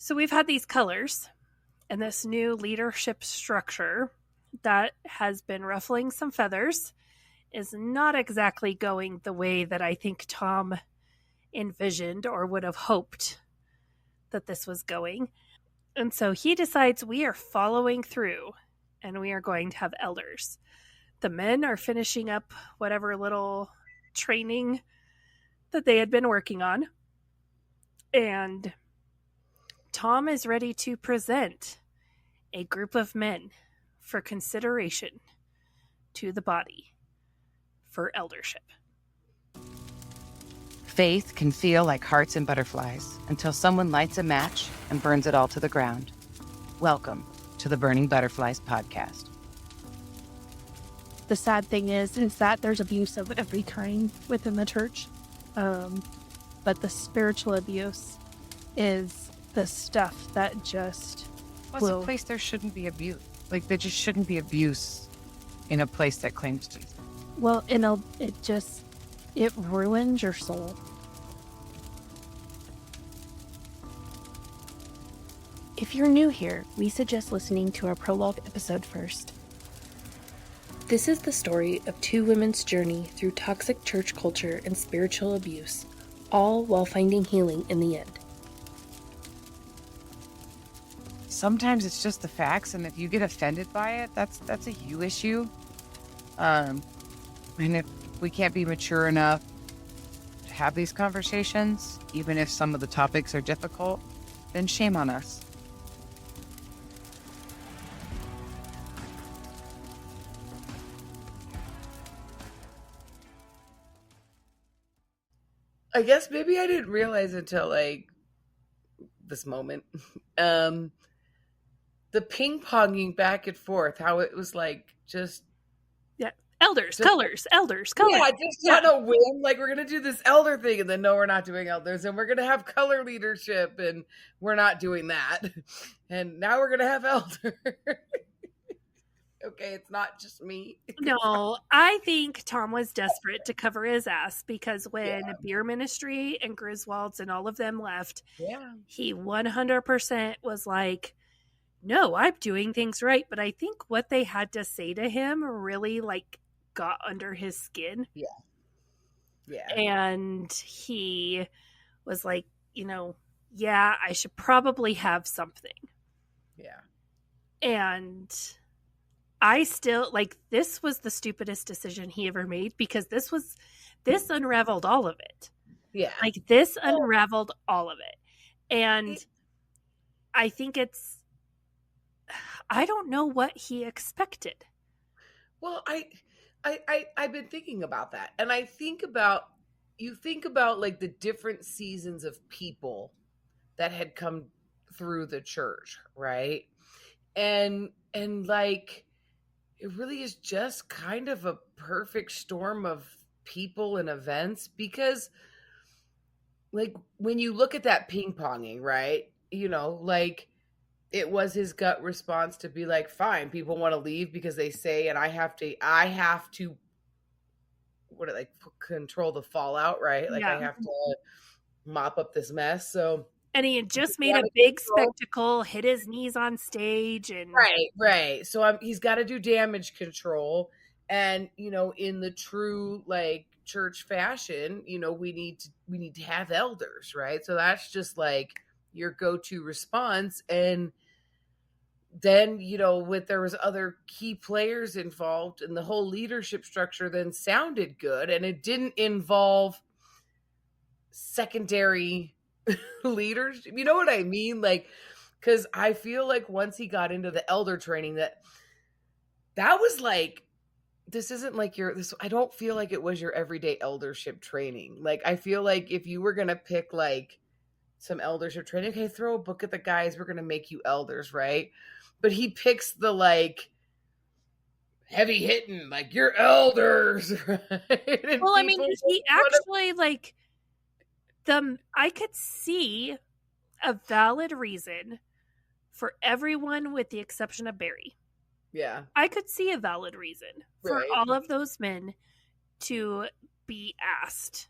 So we've had these colors and this new leadership structure that has been ruffling some feathers, is not exactly going the way that I think Tom envisioned or would have hoped that this was going. And so he decides we are following through and we are going to have elders. The men are finishing up whatever little training that they had been working on. And Tom is ready to present a group of men for consideration to the body for eldership. Faith can feel like hearts and butterflies until someone lights a match and burns it all to the ground. Welcome to the Burning Butterflies podcast. The sad thing is that there's abuse of every kind within the church. But the spiritual abuse is the stuff that just Well, it's a place there shouldn't be abuse. Like, there just shouldn't be abuse in a place that claims Jesus. Well, it ruins your soul. If you're new here, we suggest listening to our prologue episode first. This is the story of two women's journey through toxic church culture and spiritual abuse, all while finding healing in the end. Sometimes it's just the facts, and if you get offended by it, that's a you issue. And if we can't be mature enough to have these conversations, even if some of the topics are difficult, then shame on us. I guess maybe I didn't realize until like this moment. The ping-ponging back and forth, how it was like just Elders, Just- colors. yeah, just on a whim, like we're gonna do this elder thing, and then no, we're not doing elders, and we're gonna have color leadership, and we're not doing that, and now we're gonna have elder. Okay, it's not just me. No, I think Tom was desperate to cover his ass because when Beer Ministry and Griswold's and all of them left, Yeah. he 100% was like, no, I'm doing things right. But I think what they had to say to him really like got under his skin. Yeah. And he was like, yeah, I should probably have something. Yeah. And I still this was the stupidest decision he ever made because this unraveled all of it. Yeah. This unraveled all of it. And I think I don't know what he expected. Well, I've been thinking about that, and you think about like the different seasons of people that had come through the church, right? And like it really is just kind of a perfect storm of people and events, because like when you look at that ping-ponging, right? Like it was his gut response to be like, fine, people want to leave because they say, and I have to control the fallout, right? Like I have to mop up this mess. So, and he had just made a big spectacle, hit his knees on stage, and right. So he's got to do damage control, and in the true like church fashion, we need to have elders, right? So that's just like your go-to response. And then there was other key players involved, and the whole leadership structure then sounded good, and it didn't involve secondary leaders. You know what I mean? Like, because I feel like once he got into the elder training, that was like, this isn't like I don't feel like it was your everyday eldership training. Like, I feel like if you were going to pick like some eldership training, okay, throw a book at the guys, we're going to make you elders, right? But he picks the like heavy hitting, like you're elders, right? Well, I mean, he actually like I could see a valid reason for everyone with the exception of Barry. Yeah. I could see a valid reason for Right. all of those men to be asked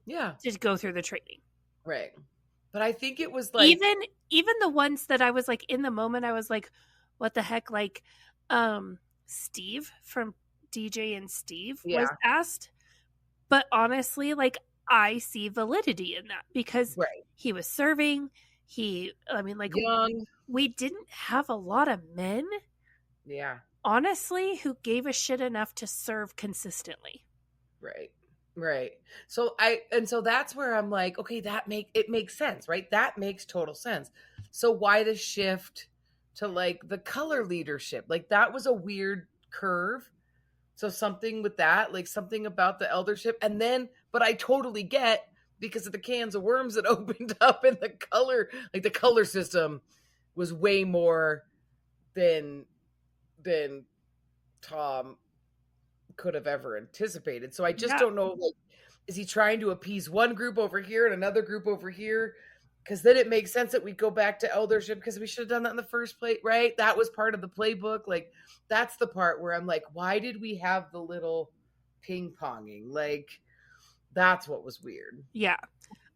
Yeah. to go through the training. Right. But I think it was like even the ones that I was like in the moment, I was like, what the heck? Like Steve from DJ and Steve was yeah, asked. But honestly, like I see validity in that because right. he was serving. I mean, like Young. we didn't have a lot of men, Yeah. honestly, who gave a shit enough to serve consistently. Right. Right. So that's where I'm like, okay, it makes sense, right? That makes total sense. So why the shift to like the color leadership? Like that was a weird curve. So something with that, like something about the eldership. And then, but I totally get because of the cans of worms that opened up in the color, like the color system was way more than Tom could have ever anticipated. So I just Yeah. don't know, like, is he trying to appease one group over here and another group over here? Because then it makes sense that we go back to eldership because we should have done that in the first place, right? That was part of the playbook. Like, that's the part where I'm like, why did we have the little ping ponging? Like, that's what was weird. Yeah.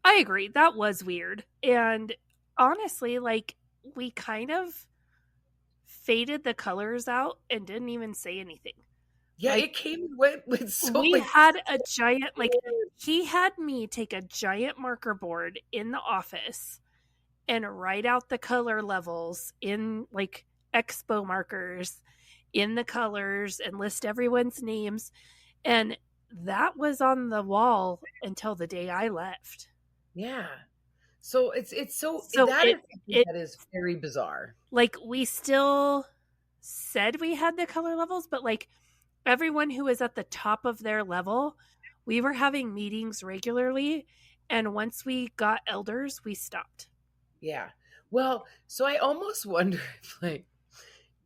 I agree. That was weird. And honestly, like we kind of faded the colors out and didn't even say anything. Yeah, Like it came and went with so we like had a giant, like he had me take a giant marker board in the office and write out the color levels in like expo markers in the colors and list everyone's names. And that was on the wall until the day I left. yeah. So it's so So that is something it that is very bizarre. like we still said we had the color levels, but like everyone who was at the top of their level, we were having meetings regularly. And once we got elders, we stopped. Yeah. Well, so I almost wonder if like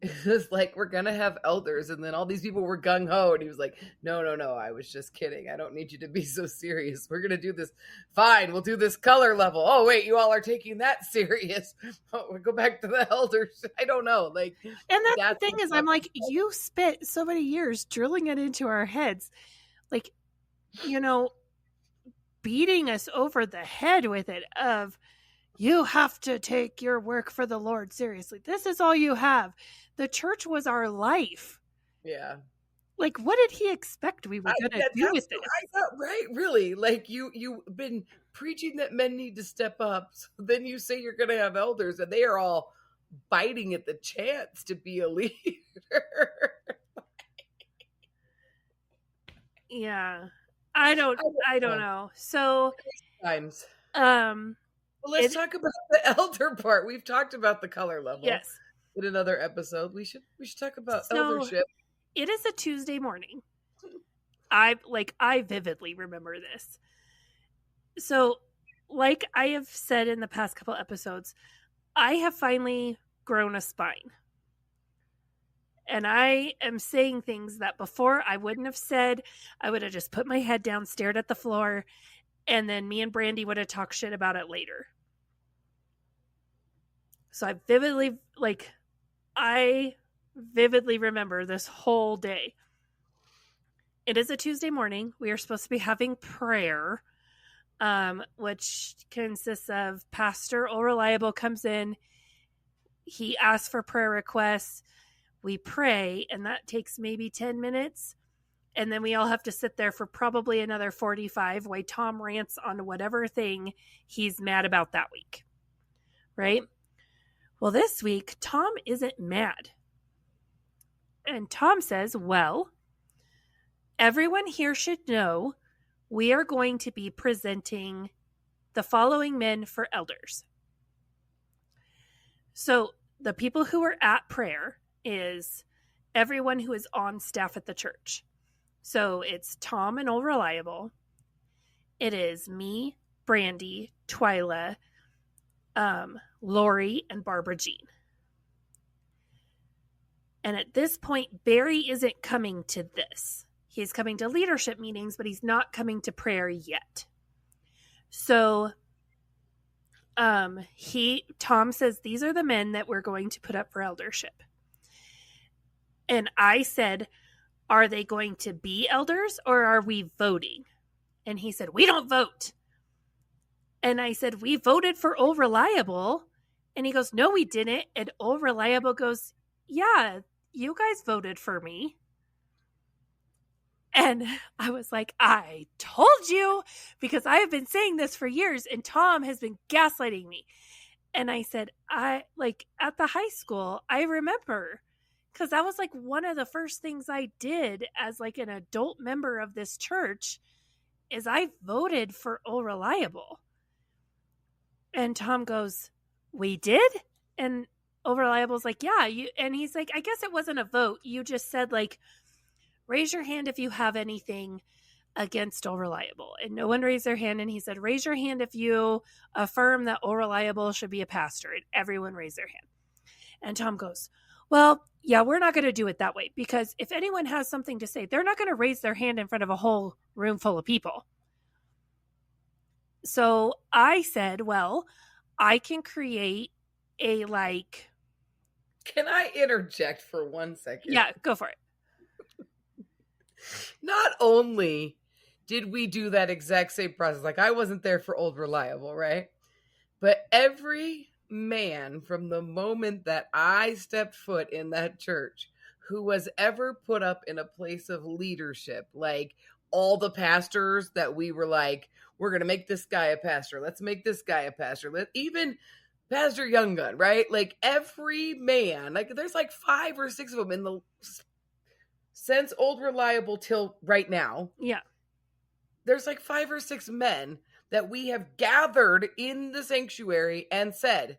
it was like we're gonna have elders, and then all these people were gung ho, and he was like, "No, no, no, I was just kidding. I don't need you to be so serious. We're gonna do this. Fine, we'll do this color level. Oh wait, you all are taking that serious. Oh, we'll go back to the elders. I don't know. Like, And that's the thing is, I'm like, you spent so many years drilling it into our heads, like, beating us over the head with it of you have to take your work for the Lord seriously. This is all you have. The church was our life. yeah. Like, what did he expect we were going to do with this? I thought, right? Really? Like you've been preaching that men need to step up. So then you say you're gonna have elders, and they are all biting at the chance to be a leader. Yeah. I don't know. So, Times. um, Well, let's talk about the elder part. We've talked about the color level. yes. In another episode, we should talk about So, eldership. it is a Tuesday morning. I vividly remember this. So, like I have said in the past couple episodes, I have finally grown a spine. And I am saying things that before I wouldn't have said. I would have just put my head down, stared at the floor, and then me and Brandy would have talked shit about it later. So I vividly remember this whole day. It is a Tuesday morning. We are supposed to be having prayer, which consists of Pastor All Reliable comes in. He asks for prayer requests. We pray, and that takes maybe 10 minutes. And then we all have to sit there for probably another 45 while Tom rants on whatever thing he's mad about that week. Right? Well, this week, Tom isn't mad. And Tom says, well, everyone here should know we are going to be presenting the following men for elders. So the people who are at prayer is everyone who is on staff at the church. So it's Tom and All Reliable. It is me, Brandy, Twyla, Lori, and Barbara Jean. And at this point, Barry isn't coming to this. He's coming to leadership meetings, but he's not coming to prayer yet. So Tom says, these are the men that we're going to put up for eldership. And I said, are they going to be elders or are we voting? And he said, we don't vote. And I said, we voted for Old Reliable. And he goes, no, we didn't. And Old Reliable goes, yeah, you guys voted for me. And I was like, I told you, because I have been saying this for years and Tom has been gaslighting me. And I said, I like at the high school, I remember, because that was like one of the first things I did as like an adult member of this church is I voted for Old Reliable. And Tom goes, we did? And Old Reliable's like, yeah. And he's like, I guess it wasn't a vote. You just said like, raise your hand if you have anything against Old Reliable. And no one raised their hand. And he said, raise your hand if you affirm that Old Reliable should be a pastor. And everyone raised their hand. And Tom goes, well, yeah, we're not going to do it that way, because if anyone has something to say, they're not going to raise their hand in front of a whole room full of people. So I said, well, I can create a like. Can I interject for 1 second? Yeah, go for it. Not only did we do that exact same process, like I wasn't there for Old Reliable, right? But every man from the moment that I stepped foot in that church who was ever put up in a place of leadership, like all the pastors that we were like, we're going to make this guy a pastor. Let's make this guy a pastor. Even Pastor Young Gun, right? Like every man, like there's like 5 or 6 of them in the since Old Reliable till right now. Yeah. There's like 5 or 6 men that we have gathered in the sanctuary and said,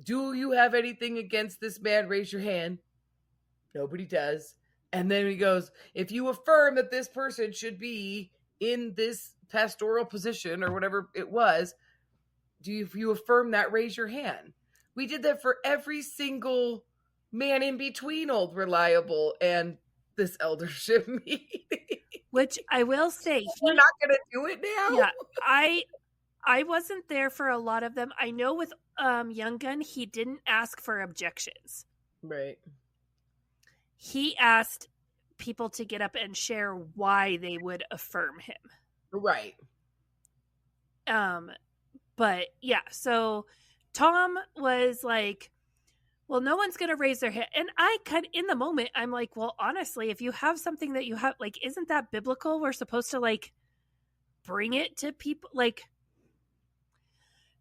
do you have anything against this man? Raise your hand. Nobody does. And then he goes, if you affirm that this person should be in this pastoral position or whatever it was, if you affirm that, raise your hand. We did that for every single man in between Old Reliable and this eldership meeting. Which I will say, we're not going to do it now. Yeah, I wasn't there for a lot of them. I know with Young Gun, he didn't ask for objections. Right. He asked people to get up and share why they would affirm him. Right. But yeah, so Tom was like, well, no one's going to raise their hand. And I in the moment, I'm like, well, honestly, if you have something that you have, like, isn't that biblical? We're supposed to like bring it to people. Like,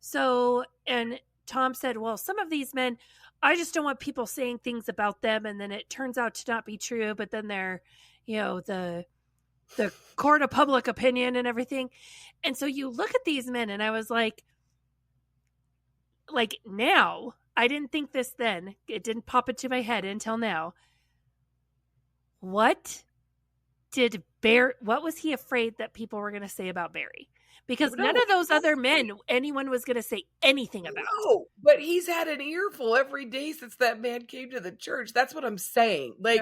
so, and Tom said, well, some of these men, I just don't want people saying things about them. And then it turns out to not be true. But then they're, the court of public opinion and everything. And so you look at these men and I was like now, I didn't think this then. It didn't pop into my head until now. What was he afraid that people were going to say about Barry? Because none of those other men, anyone was going to say anything about. No, but he's had an earful every day since that man came to the church. That's what I'm saying. Like,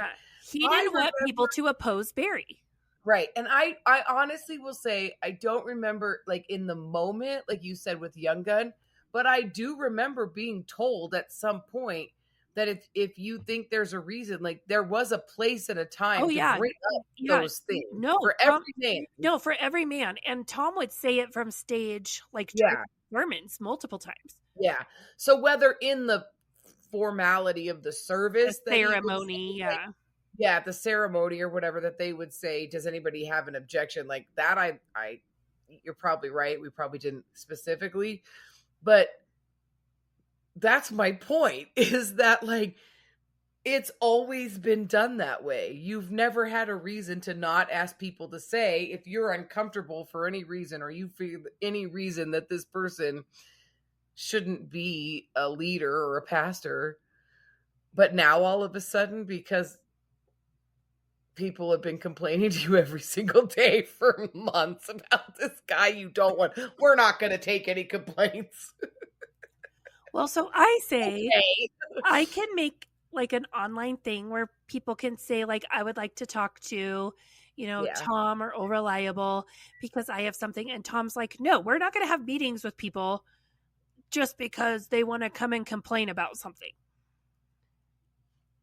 he didn't want people to oppose Barry. Right. And I honestly will say, I don't remember like in the moment, like you said with Young Gun, but I do remember being told at some point that if you think there's a reason, like there was a place and a time to bring up those things. No, for every man. No, for every man. And Tom would say it from stage, like sermons multiple times. Yeah. So whether in the formality of the service, the ceremony, the ceremony or whatever that they would say, does anybody have an objection like that? I you're probably right. We probably didn't specifically, but that's my point, is that like it's always been done that way. You've never had a reason to not ask people to say, if you're uncomfortable for any reason or you feel any reason that this person shouldn't be a leader or a pastor. But now all of a sudden, because people have been complaining to you every single day for months about this guy you don't want, we're not going to take any complaints. Well, so I say, I can make like an online thing where people can say like, I would like to talk to, Tom or Reliable because I have something. And Tom's like, no, we're not going to have meetings with people just because they want to come and complain about something.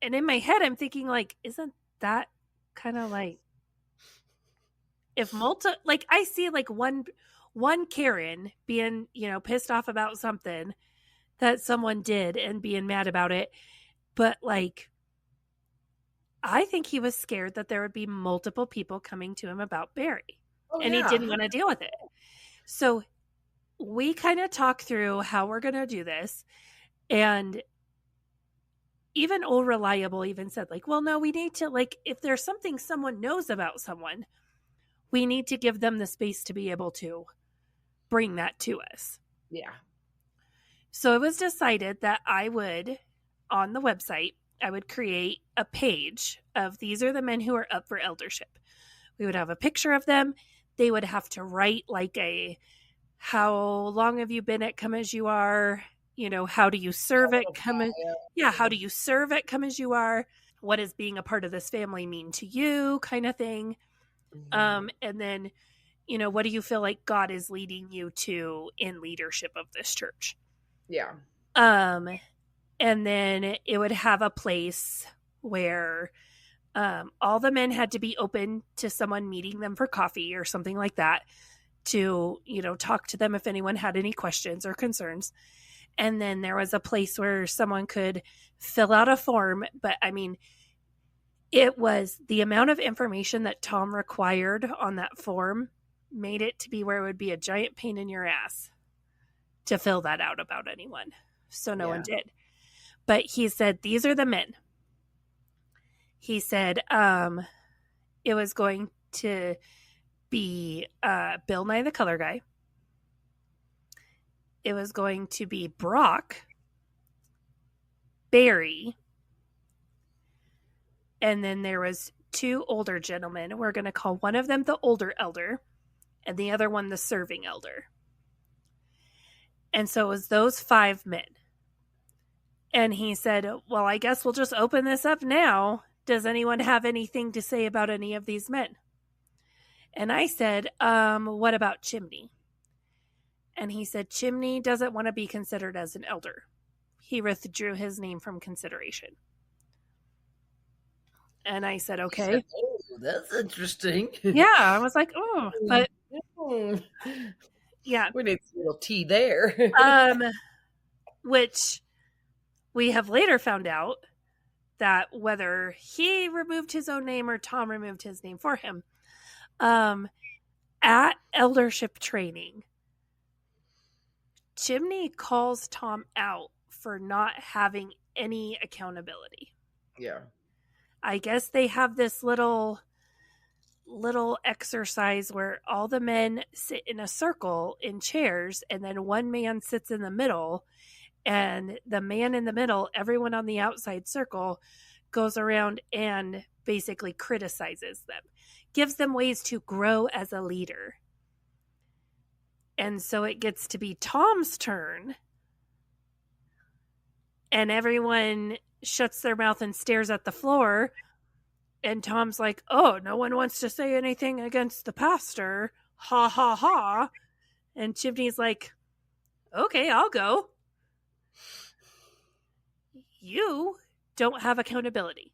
And in my head, I'm thinking like, isn't that kind of like, if I see like one one Karen being, pissed off about something that someone did and being mad about it. But like, I think he was scared that there would be multiple people coming to him about Barry, and he didn't want to deal with it. So we kind of talked through how we're going to do this. And even Old Reliable even said, like, well, no, we need to, like, if there's something someone knows about someone, we need to give them the space to be able to bring that to us. Yeah. So it was decided that I would, on the website, I would create a page of these are the men who are up for eldership. We would have a picture of them. They would have to write like how long have you been at Come As You Are? How do you serve at Come As how do you serve at Come As You Are? What does being a part of this family mean to you? Kind of thing. And then, what do you feel like God is leading you to in leadership of this church? Yeah. And then it would have a place where all the men had to be open to someone meeting them for coffee or something like that to, talk to them if anyone had any questions or concerns. And then there was a place where someone could fill out a form. But I mean, it was the amount of information that Tom required on that form made it to be where it would be a giant pain in your ass to fill that out about anyone. So no one did. But he said, these are the men. He said it was going to be Bill Nye the Color Guy. It was going to be Brock, Barry, and then there was two older gentlemen. We're going to call one of them the older elder and the other one the serving elder. And so it was those 5 men. And he said, well, I guess we'll just open this up now. Does anyone have anything to say about any of these men? And I said, what about Chimney? And he said, Chimney doesn't want to be considered as an elder. He withdrew his name from consideration. And I said, okay. Said, oh, that's interesting. Yeah, I was like, oh, but yeah. We need a little tea there. Which we have later found out that whether he removed his own name or Tom removed his name for him, at eldership training, Chimney calls Tom out for not having any accountability. Yeah. I guess they have this little exercise where all the men sit in a circle in chairs, and then one man sits in the middle, and the man in the middle, everyone on the outside circle, goes around and basically criticizes them, gives them ways to grow as a leader. And so it gets to be Tom's turn, and everyone shuts their mouth and stares at the floor. And Tom's like, oh, no one wants to say anything against the pastor. Ha, ha, ha. And Chimney's like, okay, I'll go. You don't have accountability.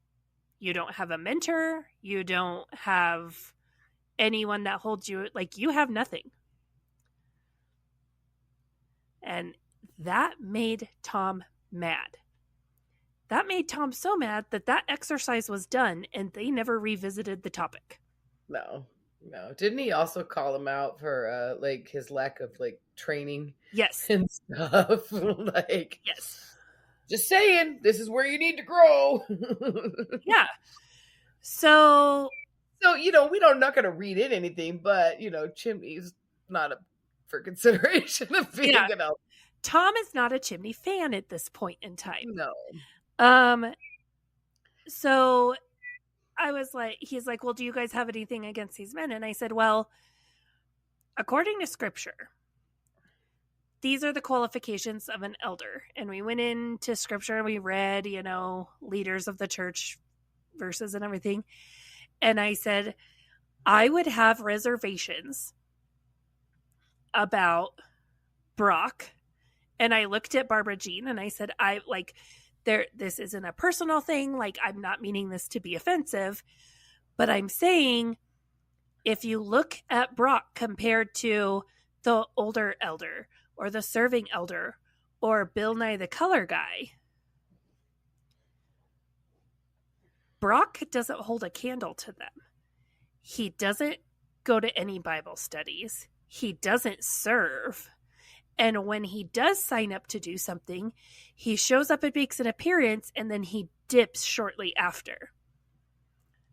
You don't have a mentor. You don't have anyone that holds you. Like, you have nothing. And that made Tom mad. That made Tom so mad that exercise was done and they never revisited the topic. No. Didn't he also call him out for like his lack of like training? Yes. And stuff. Like, yes. Just saying, this is where you need to grow. Yeah. So we're not going to read in anything, but Chimney's not up for consideration of being an elder. Tom is not a Chimney fan at this point in time. No. So I was like, he's like, well, do you guys have anything against these men? And I said, well, according to scripture, these are the qualifications of an elder. And we went into scripture and we read, leaders of the church verses and everything. And I said, I would have reservations about Brock. And I looked at Barbara Jean and I said, this isn't a personal thing. Like, I'm not meaning this to be offensive, but I'm saying if you look at Brock compared to the older elder or the serving elder or Bill Nye the color guy, Brock doesn't hold a candle to them. He doesn't go to any Bible studies. He doesn't serve. And when he does sign up to do something, he shows up and makes an appearance, and then he dips shortly after.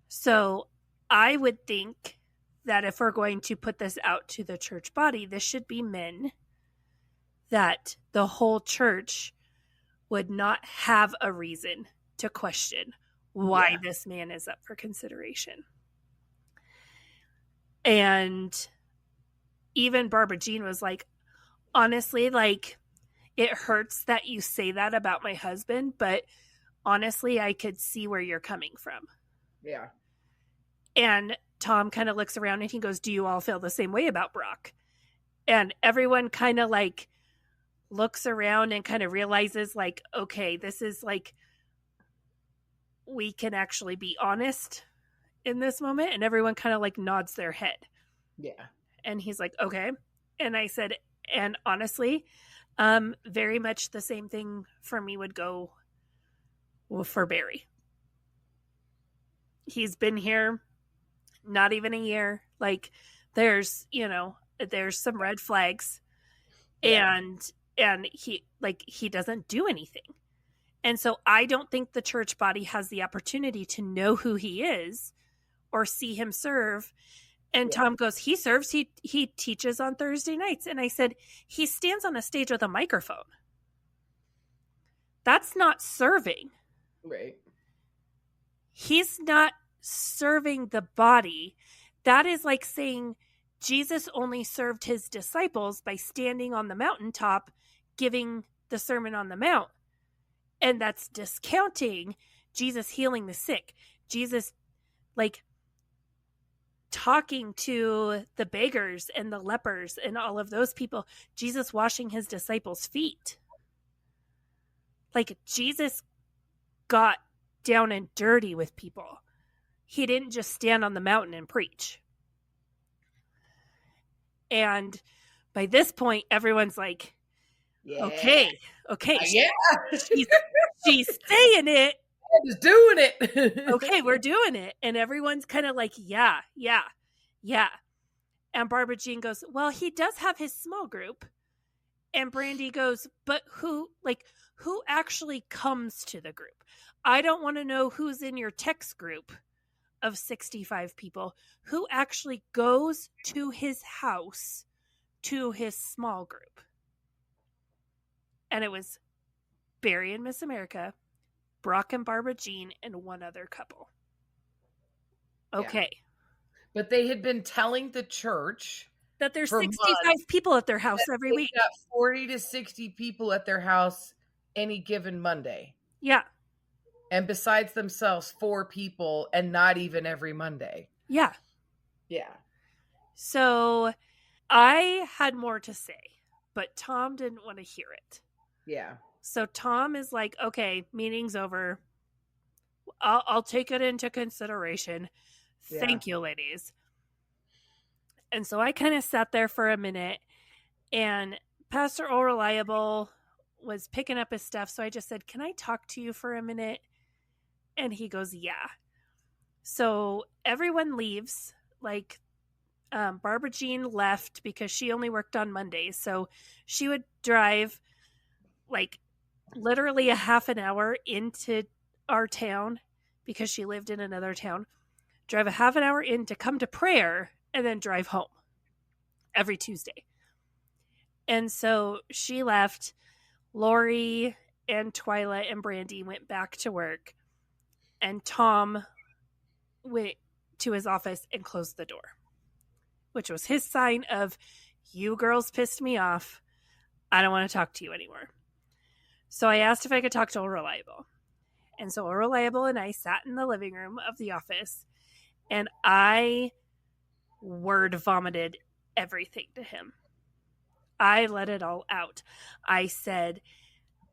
So I would think that if we're going to put this out to the church body, this should be men that the whole church would not have a reason to question why this man is up for consideration. And even Barbara Jean was like, honestly, like, it hurts that you say that about my husband, but honestly, I could see where you're coming from. Yeah. And Tom kind of looks around and he goes, do you all feel the same way about Brock? And everyone kind of like looks around and kind of realizes like, okay, this is like, we can actually be honest in this moment. And everyone kind of like nods their head. Yeah. And he's like, okay. And I said, and honestly, very much the same thing for me would go for Barry. He's been here not even a year. Like, there's some red flags. Yeah. And he doesn't do anything. And so I don't think the church body has the opportunity to know who he is or see him serve. And Tom goes, he serves, he teaches on Thursday nights. And I said, he stands on a stage with a microphone. That's not serving. Right. He's not serving the body. That is like saying Jesus only served his disciples by standing on the mountaintop, giving the Sermon on the Mount. And that's discounting Jesus healing the sick. Jesus, like, talking to the beggars and the lepers and all of those people. Jesus washing his disciples' feet. Like, Jesus got down and dirty with people. He didn't just stand on the mountain and preach. And by this point, everyone's like, okay, she's saying it. Just doing it. Okay, we're doing it. And everyone's kind of like, yeah. And Barbara Jean goes, well, he does have his small group. And Brandy goes, but who actually comes to the group? I don't want to know who's in your text group of 65 people. Who actually goes to his house, to his small group? And it was Barry and Miss America, Brock and Barbara Jean, and one other couple. Okay. Yeah. But they had been telling the church that there's 65 people at their house every week. Got 40 to 60 people at their house any given Monday. Yeah. And besides themselves, 4 people, and not even every Monday. Yeah. Yeah. So I had more to say, but Tom didn't want to hear it. Yeah. So Tom is like, okay, meeting's over. I'll take it into consideration. Yeah. Thank you, ladies. And so I kind of sat there for a minute, and Pastor O'Reliable was picking up his stuff. So I just said, can I talk to you for a minute? And he goes, yeah. So everyone leaves. Like, Barbara Jean left because she only worked on Mondays. So she would drive like literally a half an hour into our town because she lived in another town, drive a half an hour in to come to prayer, and then drive home every Tuesday. And so she left. Lori and Twyla and Brandy went back to work, and Tom went to his office and closed the door, which was his sign of, you girls pissed me off. I don't want to talk to you anymore. So I asked if I could talk to O'Reliable. And so O'Reliable and I sat in the living room of the office, and I word vomited everything to him. I let it all out. I said,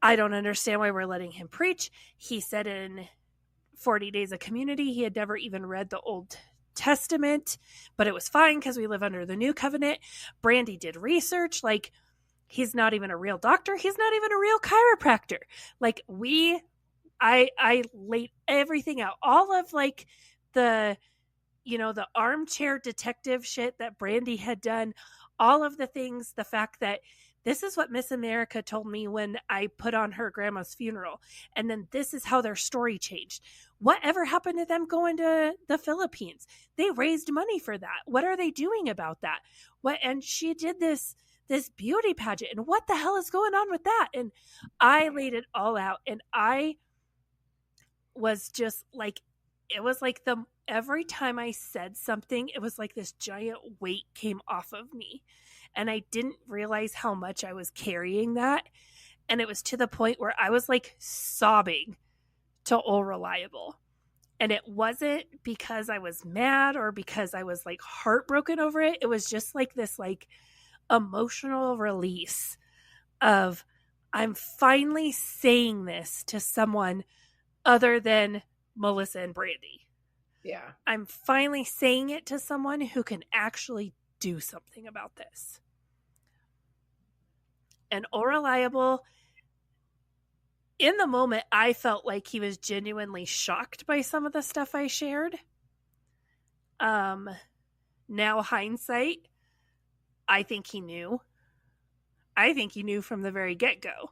I don't understand why we're letting him preach. He said in 40 Days of Community, he had never even read the Old Testament, but it was fine because we live under the new covenant. Brandy did research. Like, he's not even a real doctor. He's not even a real chiropractor. Like, I laid everything out. All of like the, the armchair detective shit that Brandy had done, all of the things, the fact that this is what Miss America told me when I put on her grandma's funeral. And then this is how their story changed. Whatever happened to them going to the Philippines? They raised money for that. What are they doing about that? And she did this beauty pageant. And what the hell is going on with that? And I laid it all out. And I was just like, it was like every time I said something, it was like this giant weight came off of me. And I didn't realize how much I was carrying that. And it was to the point where I was like sobbing to All Reliable. And it wasn't because I was mad or because I was like heartbroken over it. It was just like this like emotional release of, I'm finally saying this to someone other than Melissa and Brandy. Yeah. I'm finally saying it to someone who can actually do something about this. And All Reliable, in the moment, I felt like he was genuinely shocked by some of the stuff I shared. Now hindsight, I think he knew. I think he knew from the very get-go.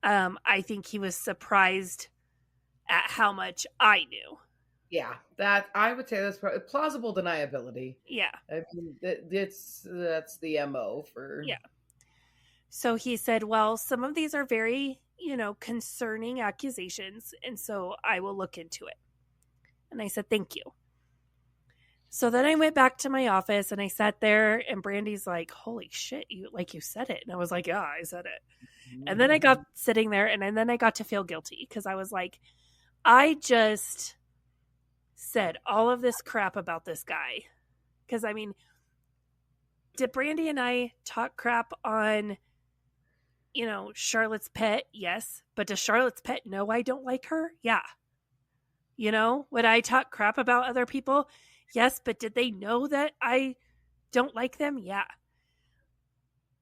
I think he was surprised at how much I knew. Yeah, that I would say that's plausible deniability. Yeah. I mean, that's the MO for. Yeah. So he said, well, some of these are very, concerning accusations, and so I will look into it. And I said, thank you. So then I went back to my office and I sat there, and Brandy's like, holy shit, you said it. And I was like, yeah, I said it. And then I got sitting there, and then I got to feel guilty because I was like, I just said all of this crap about this guy. Because, I mean, did Brandy and I talk crap on, Charlotte's pet? Yes. But does Charlotte's pet know I don't like her? Yeah. Would I talk crap about other people? Yes. But did they know that I don't like them? Yeah.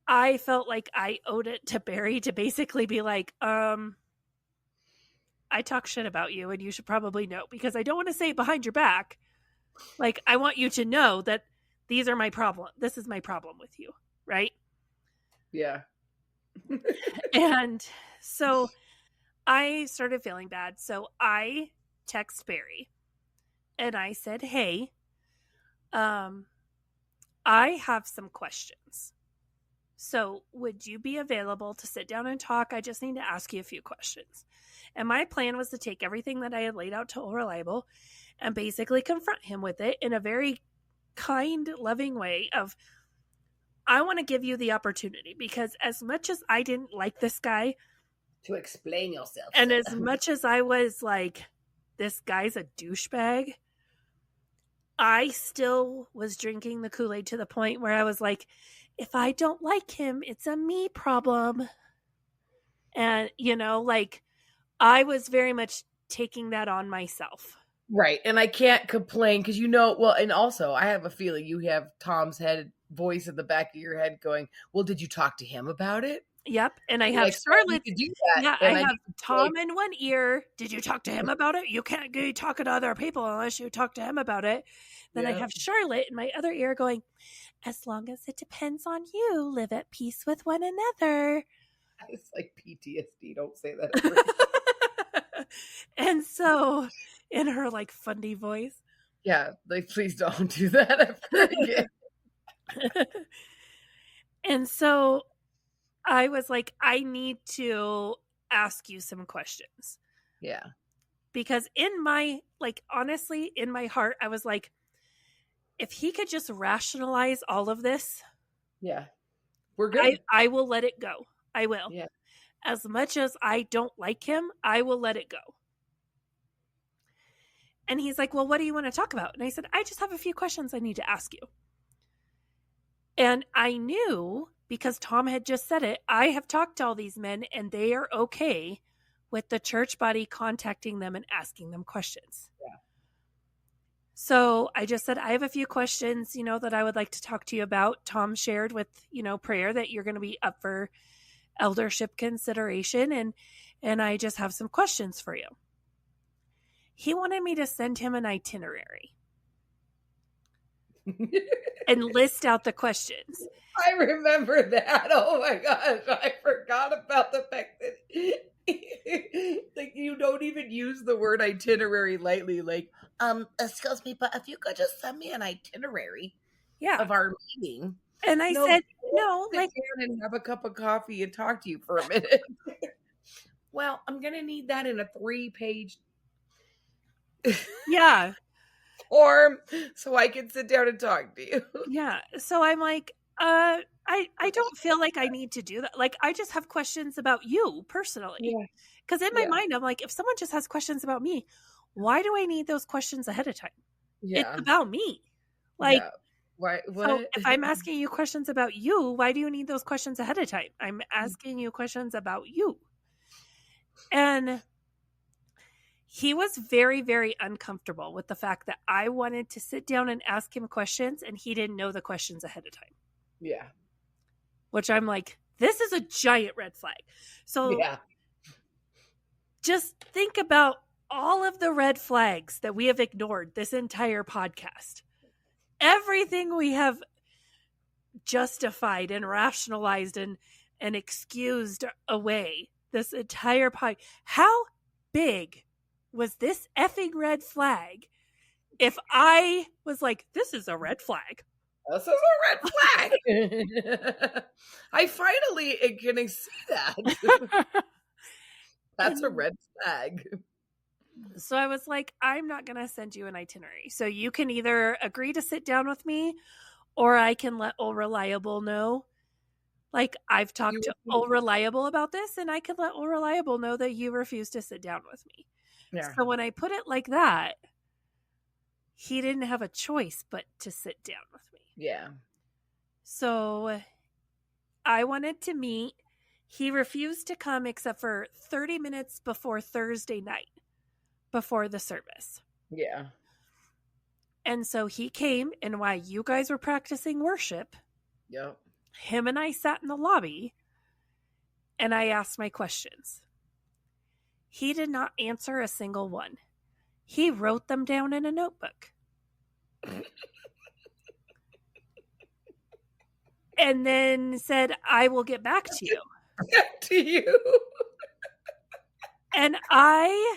I felt like I owed it to Barry to basically be like, I talk shit about you and you should probably know, because I don't want to say it behind your back. Like, I want you to know that these are my problem. This is my problem with you. Right. Yeah. And so I started feeling bad. So I text Barry and I said, hey, I have some questions. So would you be available to sit down and talk? I just need to ask you a few questions. And my plan was to take everything that I had laid out to All Reliable and basically confront him with it in a very kind, loving way of, I want to give you the opportunity, because as much as I didn't like this guy, to explain yourself, and as much as I was like, this guy's a douchebag, I still was drinking the Kool-Aid to the point where I was like, if I don't like him, it's a me problem. And, I was very much taking that on myself. Right. And I can't complain because, well, and also I have a feeling you have Tom's voice in the back of your head going, well, did you talk to him about it? Yep. And I have Charlotte. Yeah, I have Tom in one ear. Did you talk to him about it? You can't go talking to other people unless you talk to him about it. Then I have Charlotte in my other ear going, as long as it depends on you, live at peace with one another. It's like PTSD. Don't say that. And so, in her like funny voice. Yeah, like, please don't do that ever again. And so I was like, I need to ask you some questions. Yeah. Because honestly, in my heart, I was like, if he could just rationalize all of this. Yeah. We're good. I will let it go. I will. Yeah. As much as I don't like him, I will let it go. And he's like, well, what do you want to talk about? And I said, I just have a few questions I need to ask you. And I knew, because Tom had just said it, I have talked to all these men and they are okay with the church body contacting them and asking them questions. Yeah. So I just said, I have a few questions, that I would like to talk to you about. Tom shared with, prayer that you're going to be up for eldership consideration. And I just have some questions for you. He wanted me to send him an itinerary and list out the questions. I remember that. Oh my gosh, I forgot about the fact that like you don't even use the word itinerary lightly. Like, excuse me, but if you could just send me an itinerary of our meeting. And I said, no, sit down and have a cup of coffee and talk to you for a minute. Well, I'm gonna need that in a 3-page form so I can sit down and talk to you. Yeah. So I'm like, I don't feel like I need to do that. Like, I just have questions about you personally. Because in my mind, I'm like, if someone just has questions about me, why do I need those questions ahead of time? It's about me. Like, what? So if I'm asking you questions about you, why do you need those questions ahead of time? I'm asking you questions about you. And he was very, very uncomfortable with the fact that I wanted to sit down and ask him questions and he didn't know the questions ahead of time. Yeah. Which I'm like, this is a giant red flag. So just think about all of the red flags that we have ignored this entire podcast. Everything we have justified and rationalized and excused away this entire podcast. How big was this effing red flag if I was like, this is a red flag? This is a red flag. I finally can see that. That's a red flag. So I was like, I'm not going to send you an itinerary. So you can either agree to sit down with me or I can let Old Reliable know. Like, I've talked to Old Reliable about this and I can let Old Reliable know that you refuse to sit down with me. Yeah. So when I put it like that, he didn't have a choice but to sit down with me. Yeah. So I wanted to meet. He refused to come except for 30 minutes before Thursday night, before the service. Yeah. And so he came, and while you guys were practicing worship, him and I sat in the lobby, and I asked my questions. He did not answer a single one. He wrote them down in a notebook. And then said, I will get back to you. Back to you. And I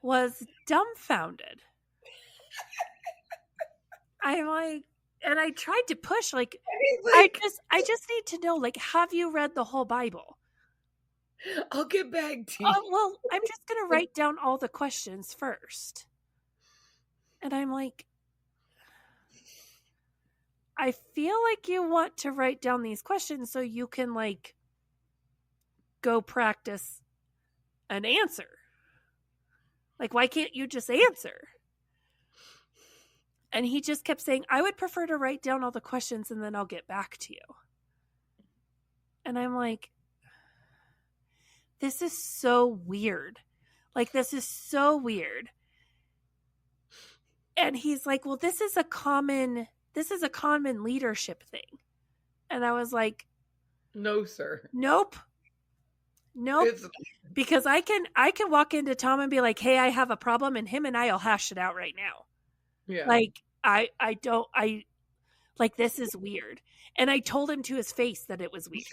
was dumbfounded. I'm like, and I tried to push, like, I just need to know, like, have you read the whole Bible? I'll get back to you. Well, I'm just going to write down all the questions first. And I'm like, I feel like you want to write down these questions so you can, like, go practice an answer. Like, why can't you just answer? And he just kept saying, I would prefer to write down all the questions and then I'll get back to you. And I'm like, this is so weird. Like, this is so weird. And he's like, well, this is a common leadership thing. And I was like, no, sir. Nope. Because I can walk into Tom and be like, hey, I have a problem, and him and I'll hash it out right now. Yeah. Like, I this is weird. And I told him to his face that it was weird.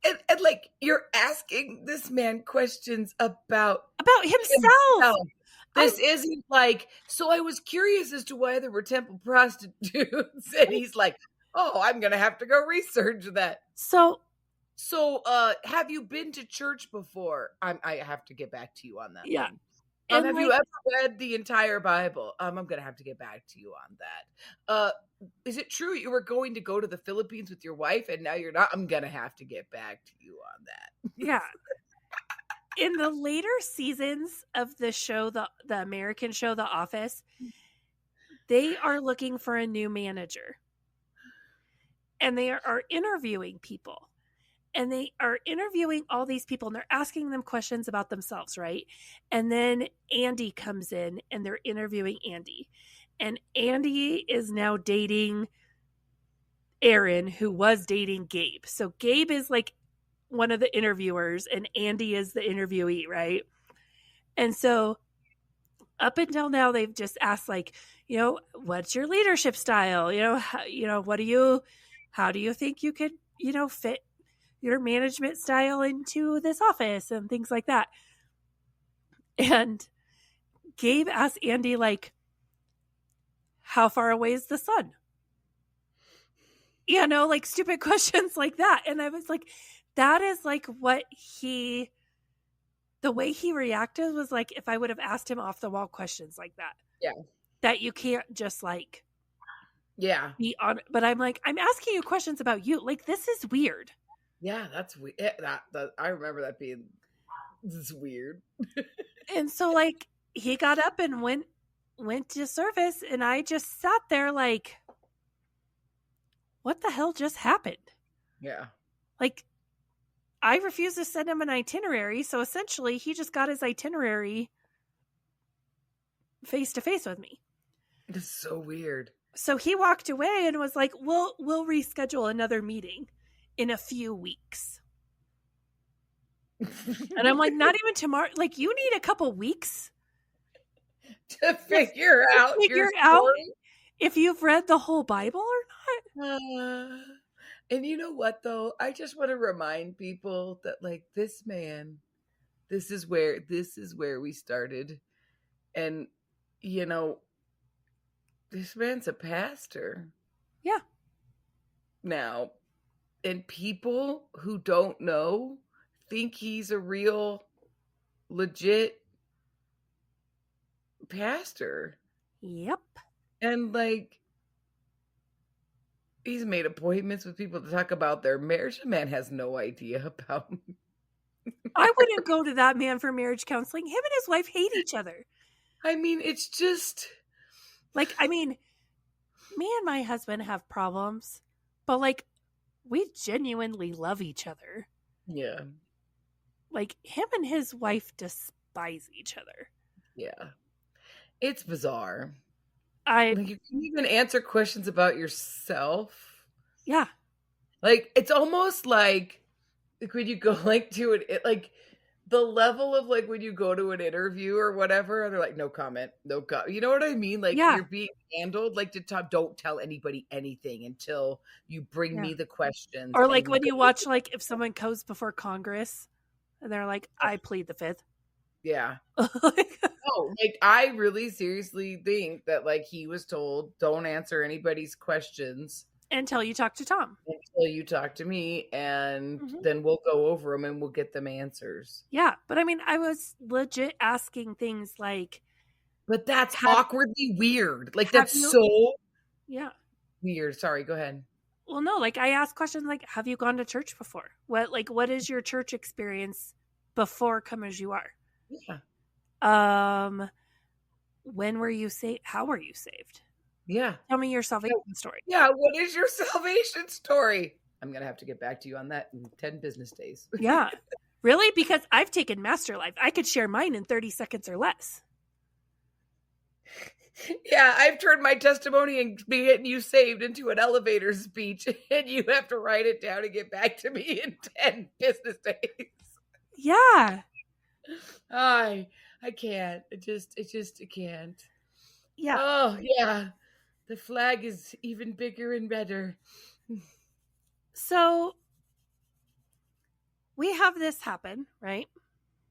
And like, you're asking this man questions about himself. This isn't like, so I was curious as to why there were temple prostitutes. And he's like, oh, I'm going to have to go research that. So, have you been to church before? I have to get back to you on that. Yeah. And have you ever read the entire Bible? I'm going to have to get back to you on that. Is it true you were going to go to the Philippines with your wife and now you're not? I'm going to have to get back to you on that. Yeah. In the later seasons of the show, the American show, The Office, they are looking for a new manager. And they are interviewing people. and they are interviewing all these people and they're asking them questions about themselves, right? And then Andy comes in and they're interviewing Andy. And Andy is now dating Aaron, who was dating Gabe. So Gabe is like one of the interviewers and Andy is the interviewee, right? And so up until now, they've just asked, like, what's your leadership style? How do you think you could, fit your management style into this office and things like that. And Gabe asked Andy, like, how far away is the sun? Like stupid questions like that. And I was like, that is like the way he reacted was like if I would have asked him off the wall questions like that. Yeah. That you can't just like be on. But I'm like, I'm asking you questions about you. Like, this is weird. Yeah, that's weird. That I remember that being this is weird. And so like he got up and went to service, and I just sat there like, what the hell just happened? Yeah. Like, I refused to send him an itinerary, so essentially he just got his itinerary face to face with me. It's so weird. So he walked away and was like, we'll reschedule another meeting in a few weeks. And I'm like, not even tomorrow. Like, you need a couple weeks to figure out if you've read the whole Bible or not. And you know what, though? I just want to remind people that, like, this man, this is where we started. And, this man's a pastor. Yeah. Now, and people who don't know think he's a real, legit pastor. Yep. And, like, he's made appointments with people to talk about their marriage. The man has no idea about I wouldn't go to that man for marriage counseling. Him and his wife hate each other. I mean, it's just like, I mean, me and my husband have problems, but like, we genuinely love each other. Yeah. Like, him and his wife despise each other. Yeah. It's bizarre. Like, you can even answer questions about yourself. Yeah. Like, it's almost like when you go like to it, like the level of like when you go to an interview or whatever, they're like, no comment, no comment. You know what I mean? Like, you're being handled like don't tell anybody anything until you bring me the questions. Or like when you watch, like, if someone goes before Congress and they're like, I plead the fifth. Yeah. Like, I really seriously think that, like, he was told, don't answer anybody's questions until you talk to Tom. Until you talk to me, and then we'll go over them and we'll get them answers. Yeah, but I mean, I was legit asking things like... But that's awkwardly weird. Like, that's so... Yeah. Weird. Sorry, go ahead. Well, no, like, I asked questions like, have you gone to church before? What is your church experience before Come As You Are? Yeah. When were you saved? How were you saved? Yeah. Tell me your salvation story. Yeah. What is your salvation story? I'm going to have to get back to you on that in 10 business days. Yeah. Really? Because I've taken Master Life. I could share mine in 30 seconds or less. Yeah. I've turned my testimony and getting you saved into an elevator speech, and you have to write it down and get back to me in 10 business days. Yeah. I can't. It just can't. Yeah. Oh, yeah. The flag is even bigger and better. So we have this happen, right?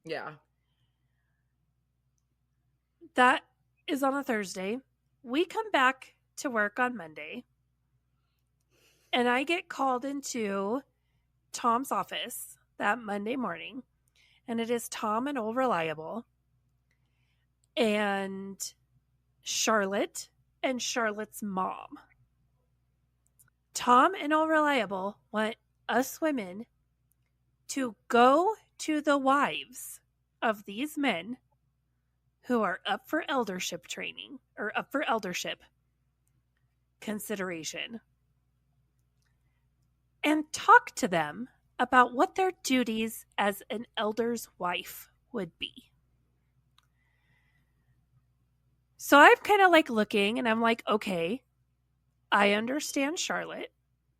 Yeah. That is on a Thursday. We come back to work on Monday, and I get called into Tom's office that Monday morning, and it is Tom and Old Reliable and Charlotte and Charlotte's mom. Tom and Old Reliable want us women to go to the wives of these men who are up for eldership training or up for eldership consideration and talk to them about what their duties as an elder's wife would be. So I'm kind of like looking and I'm like, okay, I understand Charlotte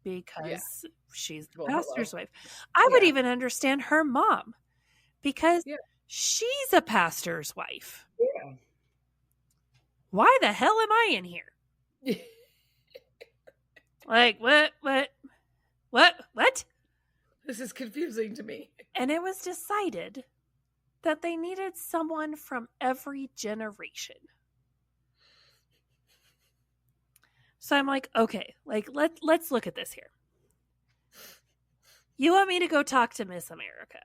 because she's the pastor's wife. I would even understand her mom because she's a pastor's wife. Yeah. Why the hell am I in here? Like, what? This is confusing to me. And it was decided that they needed someone from every generation. So I'm like, okay, like let's look at this here. You want me to go talk to Miss America?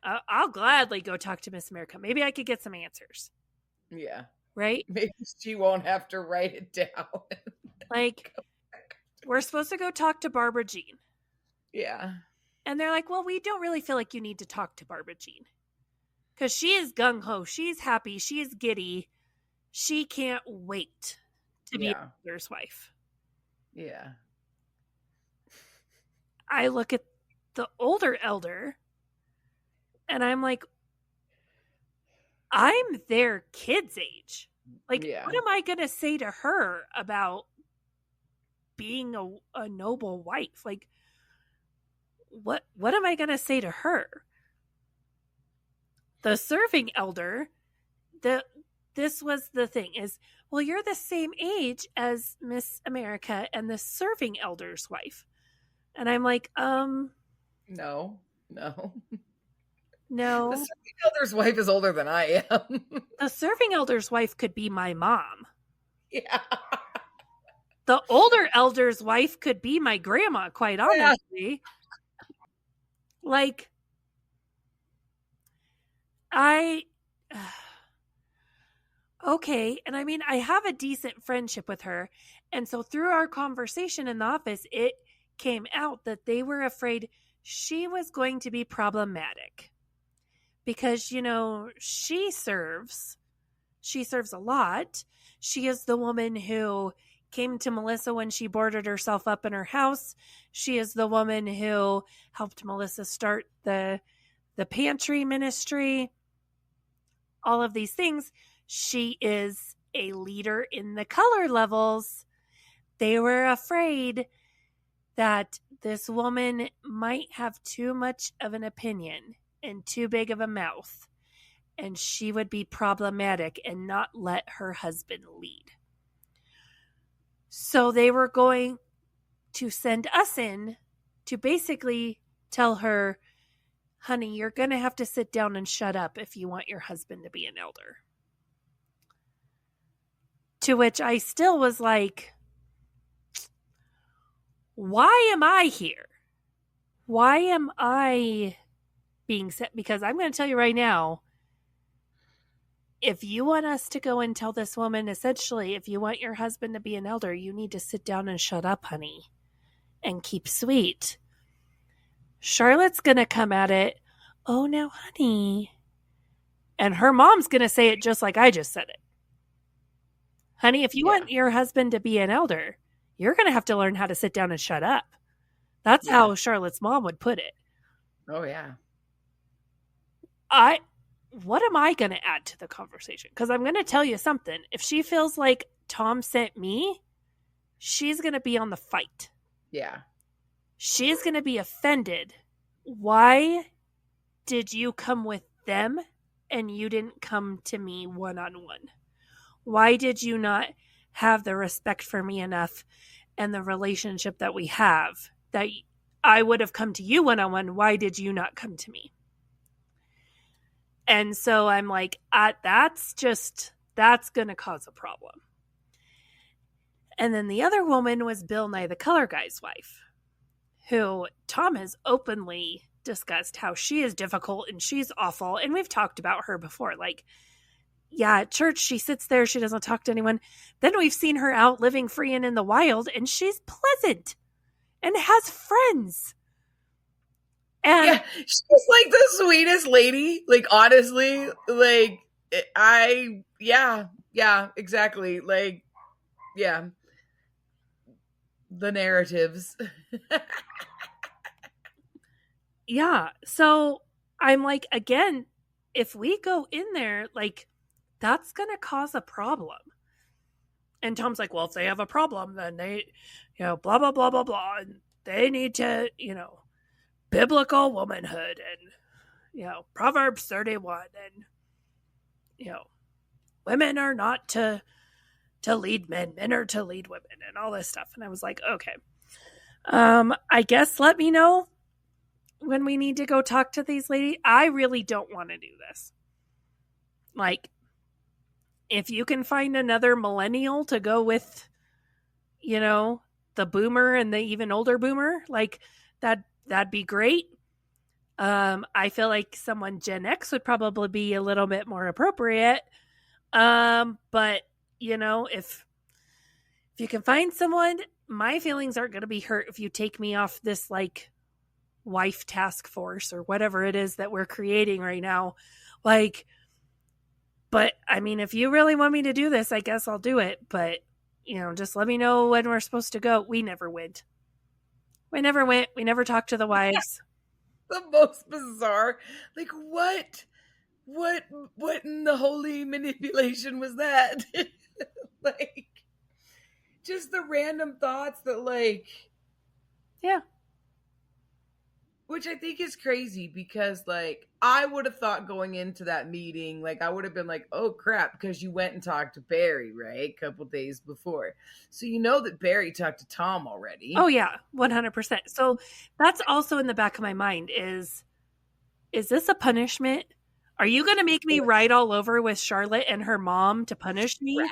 I'll gladly go talk to Miss America. Maybe I could get some answers. Yeah. Right? Maybe she won't have to write it down. Like, we're supposed to go talk to Barbara Jean. Yeah. And they're like, well, we don't really feel like you need to talk to Barbara Jean. Because she is gung-ho. She's happy. She is giddy. She can't wait to be a elder's wife. Yeah. I look at the older elder and I'm like, I'm their kid's age. Like, what am I going to say to her about being a noble wife? Like, what am I going to say to her? The serving elder, this was the thing is, well, you're the same age as Miss America and the serving elder's wife. And I'm like, no. The serving elder's wife is older than I am. The serving elder's wife could be my mom. Yeah. The older elder's wife could be my grandma, quite honestly. Like, okay. And I mean, I have a decent friendship with her. And so through our conversation in the office, it came out that they were afraid she was going to be problematic. Because, you know, she serves a lot. She is the woman who came to Melissa when she boarded herself up in her house. She is the woman who helped Melissa start the pantry ministry. All of these things. She is a leader in the color levels. They were afraid that this woman might have too much of an opinion and too big of a mouth, and she would be problematic and not let her husband lead. So they were going to send us in to basically tell her, honey, you're going to have to sit down and shut up if you want your husband to be an elder. To which I still was like, why am I here? Why am I being set? Because I'm going to tell you right now, if you want us to go and tell this woman, essentially, if you want your husband to be an elder, you need to sit down and shut up, honey, and keep sweet. Charlotte's going to come at it, oh, now, honey. And her mom's going to say it just like I just said it. Honey, if you want your husband to be an elder, you're going to have to learn how to sit down and shut up. That's how Charlotte's mom would put it. Oh, yeah. What am I going to add to the conversation? Because I'm going to tell you something. If she feels like Tom sent me, she's going to be on the fight. Yeah. She's going to be offended. Why did you come with them and you didn't come to me one-on-one? Why did you not have the respect for me enough and the relationship that we have that I would have come to you one-on-one? Why did you not come to me? And so I'm like, that's going to cause a problem. And then the other woman was Bill Nye the Color Guy's wife, who Tom has openly discussed how she is difficult and she's awful. And we've talked about her before. Like, yeah, at church, she sits there. She doesn't talk to anyone. Then we've seen her out living free and in the wild, and she's pleasant and has friends. And yeah, she's like the sweetest lady. Like, honestly, like, exactly. Like, yeah. The narratives. Yeah. So I'm like, again, if we go in there, like, that's going to cause a problem. And Tom's like, well, if they have a problem, then they, blah, blah, blah, blah, blah. And they need to, biblical womanhood and, Proverbs 31. And, women are not to lead men are to lead women and all this stuff. And I was like, okay. I guess let me know when we need to go talk to these ladies. I really don't want to do this. Like, if you can find another millennial to go with, the boomer and the even older boomer, like that'd be great. I feel like someone Gen X would probably be a little bit more appropriate. But if you can find someone, my feelings aren't going to be hurt if you take me off this like wife task force or whatever it is that we're creating right now. Like, but I mean, if you really want me to do this, I guess I'll do it. But, just let me know when we're supposed to go. We never went. We never talked to the wives. The most bizarre. Like, what in the holy manipulation was that? Like, just the random thoughts that, like, yeah. Which I think is crazy because, like, I would have thought going into that meeting, like, I would have been like, oh, crap, because you went and talked to Barry, right? A couple days before. So you know that Barry talked to Tom already. Oh, yeah, 100%. So that's also in the back of my mind is this a punishment? Are you going to make me ride all over with Charlotte and her mom to punish me?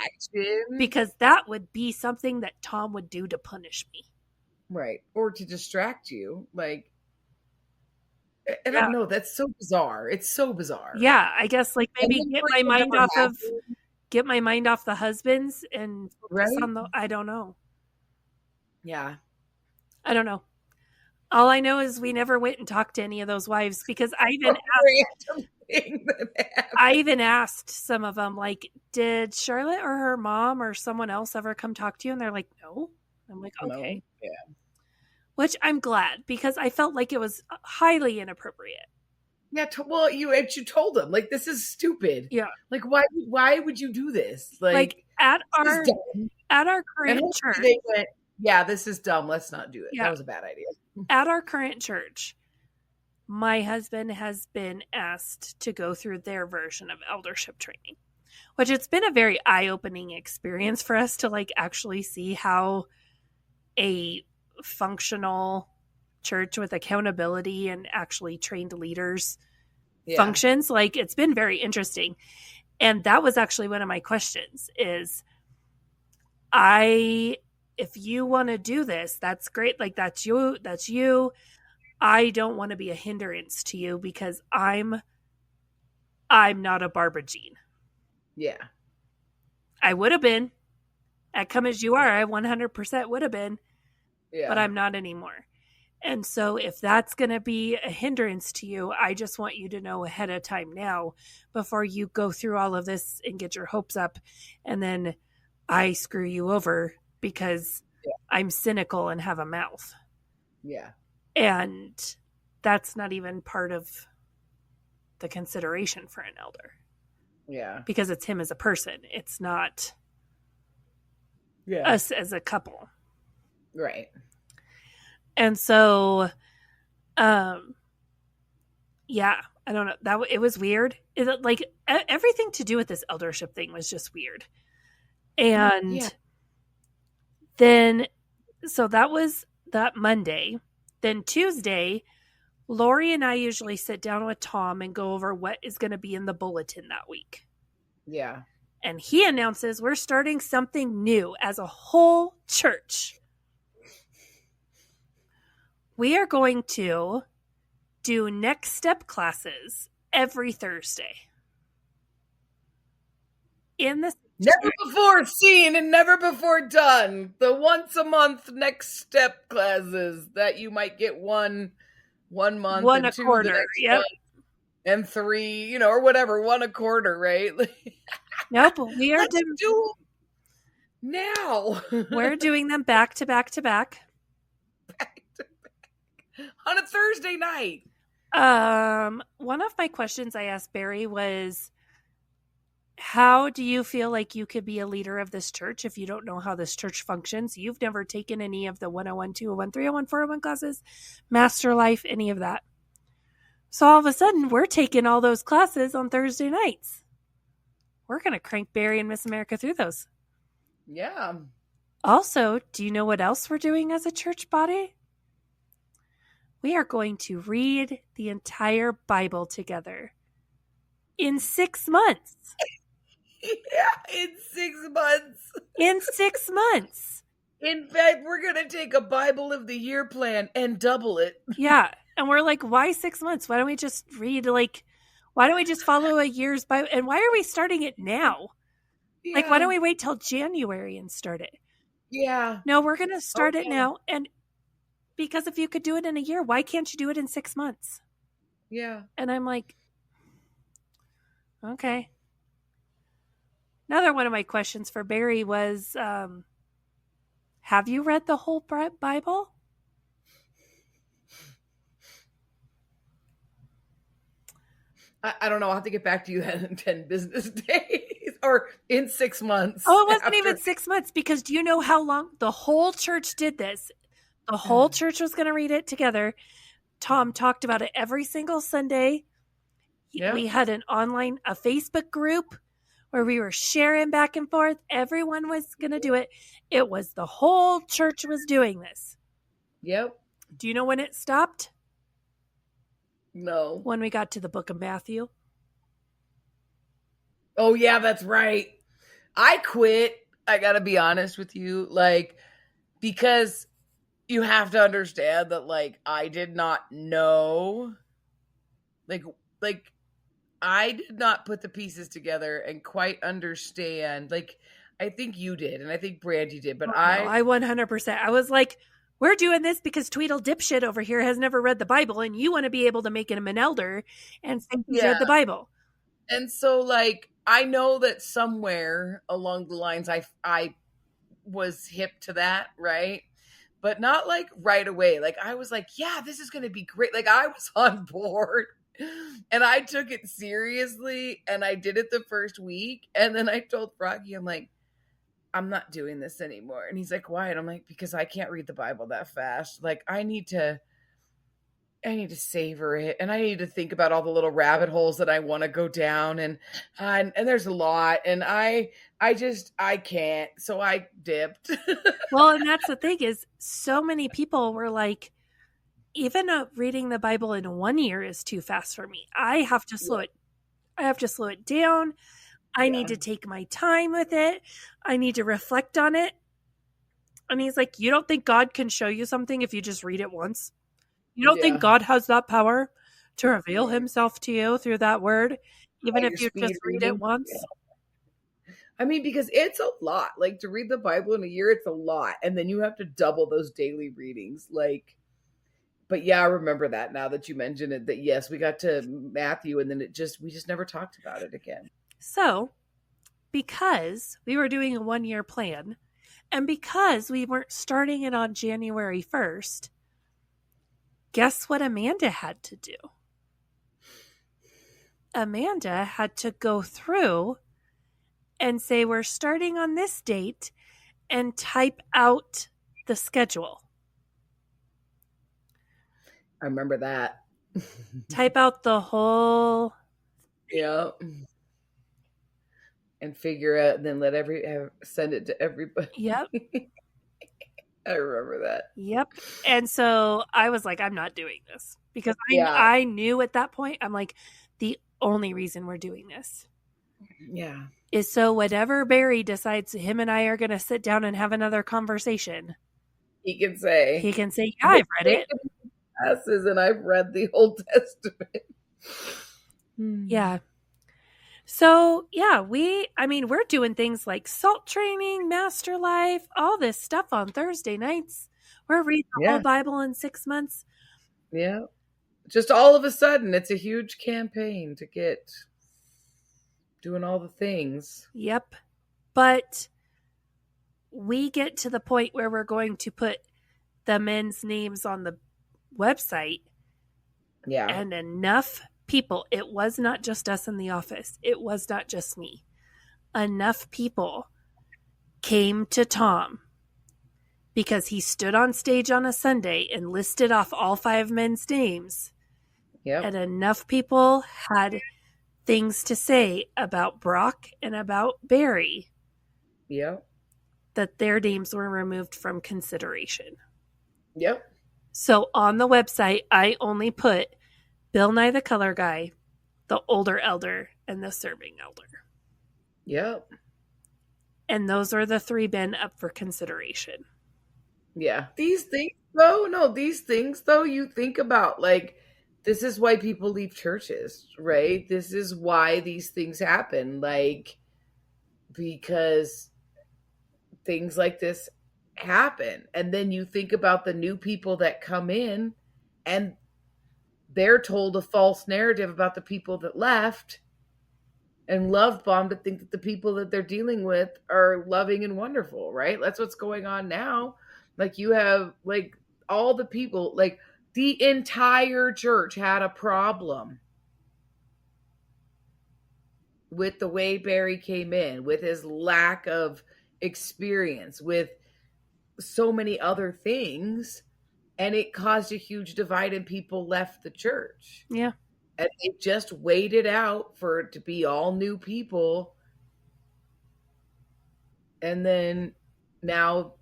Because that would be something that Tom would do to punish me. Right. Or to distract you. Like, I don't know. That's so bizarre. It's so bizarre. Yeah, I guess like maybe get my mind off the husbands and focus on the. I don't know. Yeah, I don't know. All I know is we never went and talked to any of those wives because I even asked some of them, like, did Charlotte or her mom or someone else ever come talk to you? And they're like, no. I'm like, okay. No. Yeah. Which I'm glad because I felt like it was highly inappropriate. Yeah, well, you told them like this is stupid. Yeah, like why would you do this? Like at our current church, they went, yeah, this is dumb. Let's not do it. Yeah. That was a bad idea. At our current church, my husband has been asked to go through their version of eldership training, which it's been a very eye-opening experience for us to like actually see how a functional church with accountability and actually trained leaders functions. Like it's been very interesting. And that was actually one of my questions is if you want to do this, that's great. Like that's you. I don't want to be a hindrance to you because I'm not a Barbara Jean. Yeah. I would have been. At Come As You Are, I 100% would have been. Yeah. But I'm not anymore. And so if that's going to be a hindrance to you, I just want you to know ahead of time now before you go through all of this and get your hopes up. And then I screw you over because I'm cynical and have a mouth. Yeah. And that's not even part of the consideration for an elder. Yeah. Because it's him as a person. It's not us as a couple. Right. And so, yeah, I don't know. It was weird. Like everything to do with this eldership thing was just weird. And then, so that was that Monday. Then Tuesday, Lori and I usually sit down with Tom and go over what is going to be in the bulletin that week. Yeah. And he announces we're starting something new as a whole church. We are going to do next step classes every Thursday. In the never before seen and never before done. The once a month next step classes that you might get one month, one and a quarter, yep, and 3, or whatever, 1 a quarter, right? Nope, we are doing now. We're doing them back to back to back. On a Thursday night. One of my questions I asked Barry was, how do you feel like you could be a leader of this church if you don't know how this church functions? You've never taken any of the 101, 201, 301, 401 classes, Master Life, any of that. So all of a sudden, we're taking all those classes on Thursday nights. We're going to crank Barry and Miss America through those. Yeah. Also, do you know what else we're doing as a church body? We are going to read the entire Bible together in 6 months. Yeah, in 6 months. In 6 months. In fact, we're going to take a Bible of the Year plan and double it. Yeah. And we're like, why 6 months? Why don't we just read, why don't we just follow a year's Bible? And why are we starting it now? Yeah. Why don't we wait till January and start it? Yeah. No, we're going to start it now. And because if you could do it in a year, why can't you do it in 6 months? Yeah. And I'm like, okay. Another one of my questions for Barry was, have you read the whole Bible? I don't know. I'll have to get back to you in 10 business days or in 6 months. Oh, it wasn't even 6 months, because do you know how long the whole church did this? The whole church was going to read it together. Tom talked about it every single Sunday. Yeah. We had a Facebook group where we were sharing back and forth. Everyone was going to do it. It was the whole church was doing this. Yep. Do you know when it stopped? No. When we got to the book of Matthew. Oh, yeah, that's right. I quit. I got to be honest with you. Because you have to understand that, I did not know. I did not put the pieces together and quite understand. I think you did, and I think Brandy did, but I 100%. I was like, we're doing this because Tweedle dipshit over here has never read the Bible, and you want to be able to make him an elder and say he's read the Bible. And so, I know that somewhere along the lines I was hip to that, right? But not right away. I was like, yeah, this is going to be great. I was on board. And I took it seriously, and I did it the first week. And then I told Froggy, I'm like, I'm not doing this anymore. And he's like, why? And I'm like, because I can't read the Bible that fast. I need to savor it, and I need to think about all the little rabbit holes that I want to go down, and there's a lot, and I can't, so I dipped. Well, and that's the thing is, so many people were like, even reading the Bible in 1 year is too fast for me. I have to slow it. I have to slow it down. I need to take my time with it. I need to reflect on it. And he's like, you don't think God can show you something if you just read it once? You don't think God has that power to reveal himself to you through that word, even if you just read it once? Yeah. I mean, because it's a lot. To read the Bible in a year, it's a lot. And then you have to double those daily readings. But yeah, I remember that now that you mentioned it, that yes, we got to Matthew, and then we just never talked about it again. So, because we were doing a 1 year plan, and because we weren't starting it on January 1st, guess what Amanda had to do? Amanda had to go through and say, we're starting on this date, and type out the schedule. I remember that. Type out the whole. Yeah. And figure out, then send it to everybody. Yep. I remember that. Yep. And so I was like, I'm not doing this, because I knew at that point, I'm like, the only reason we're doing this is so whatever Barry decides, him and I are going to sit down and have another conversation. He can say, yeah, I've read it. Passes, and I've read the Old Testament. Yeah. So yeah, we're doing things like SALT training, Master Life, all this stuff on Thursday nights. We're reading the whole Bible in 6 months. Yeah. Just all of a sudden, it's a huge campaign to get doing all the things. Yep. But we get to the point where we're going to put the men's names on the website Yeah. And enough people, it was not just us in the office, it was not just me. Enough people came to Tom because he stood on stage on a Sunday and listed off all 5 men's names. Yep. And enough people had things to say about Brock and about Barry Yep. that their names were removed from consideration. Yep. So on the website, I only put Bill Nye the Color Guy, the older elder, and the serving elder. Yep. And those are the 3 men up for consideration. Yeah. These things, though, you think about, like, this is why people leave churches, right? This is why these things happen, like, because things like this happen. And then you think about the new people that come in and they're told a false narrative about the people that left and love bomb to think that the people that they're dealing with are loving and wonderful, right? That's what's going on now. Like, you have, like, all the people, like, the entire church had a problem with the way Barry came in, with his lack of experience, with so many other things, and it caused a huge divide and people left the church. Yeah. And they just waited out for it to be all new people. And then now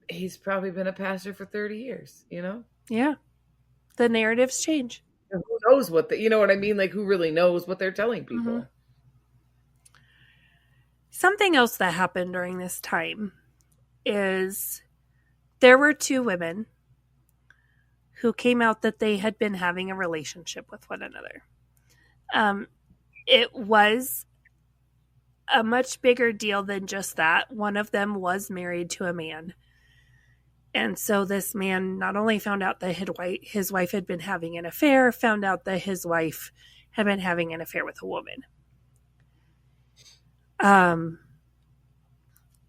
he's probably been a pastor for 30 years, you know? Yeah. The narratives change. And who knows what you know what I mean? Like, who really knows what they're telling people? Mm-hmm. Something else that happened during this time is there were 2 women who came out that they had been having a relationship with one another. It was a much bigger deal than just that. One of them was married to a man. And so this man not only found out that his wife had been having an affair, found out that his wife had been having an affair with a woman.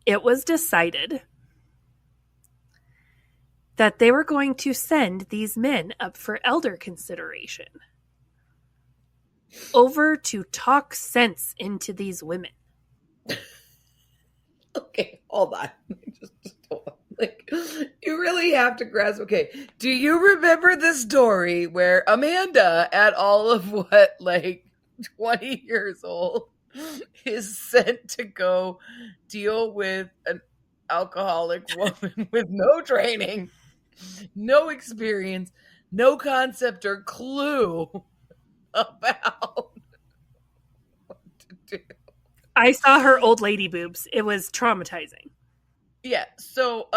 It was decided that they were going to send these men up for elder consideration over to talk sense into these women. Okay, hold on. Just hold on. Like, you really have to grasp. Okay, do you remember the story where Amanda, at all of what, like 20 years old, is sent to go deal with an alcoholic woman with no training, no experience, no concept or clue about what to do? I saw her old lady boobs. It was traumatizing. Yeah, so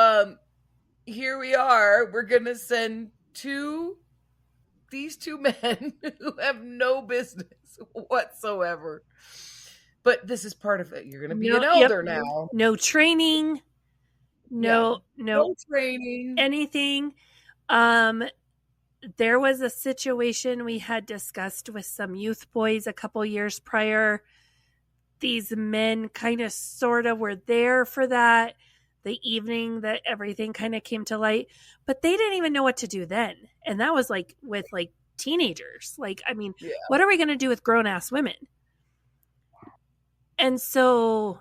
here we are. We're gonna send these 2 men who have no business whatsoever. But this is part of it. You're gonna be an elder now. No training. No training. Anything. There was a situation we had discussed with some youth boys a couple years prior. These men kind of sort of were there for that, the evening that everything kind of came to light, but they didn't even know what to do then. And that was like with like teenagers. Like, I mean, What are we going to do with grown ass women? And so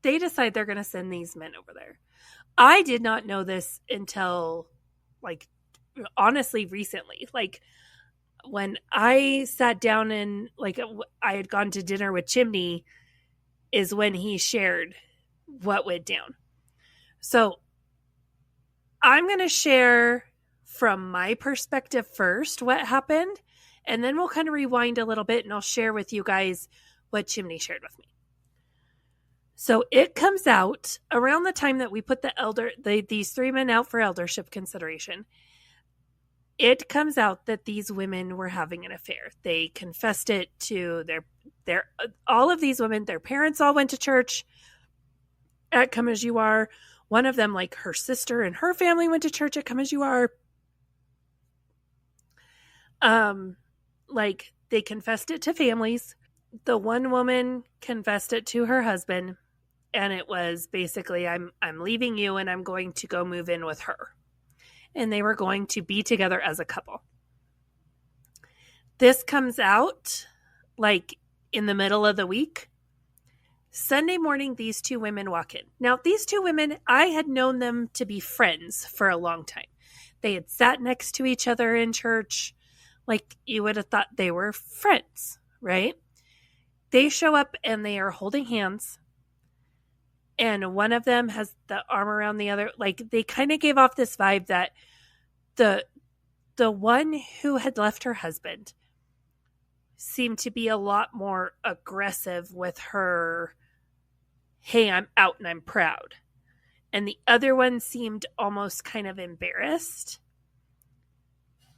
they decide they're going to send these men over there. I did not know this until, like, honestly, recently. Like, when I sat down and, like, I had gone to dinner with Chimney is when he shared what went down. So I'm going to share from my perspective first what happened, and then we'll kind of rewind a little bit and I'll share with you guys what Chimney shared with me. So it comes out around the time that we put these 3 men out for eldership consideration. It comes out that these women were having an affair. They confessed it to all of these women. Their parents all went to church at Come As You Are. One of them, like her sister and her family, went to church at Come As You Are. Like, they confessed it to families. The one woman confessed it to her husband, and it was basically, I'm leaving you and I'm going to go move in with her. and they were going to be together as a couple. This comes out like in the middle of the week. Sunday morning, these two women walk in. Now, these two women, I had known them to be friends for a long time. They had sat next to each other in church. Like, you would have thought they were friends, right? They show up and they are holding hands. And one of them has the arm around the other. Like, they kind of gave off this vibe that the one who had left her husband seemed to be a lot more aggressive with her, hey, I'm out and I'm proud. And the other one seemed almost kind of embarrassed.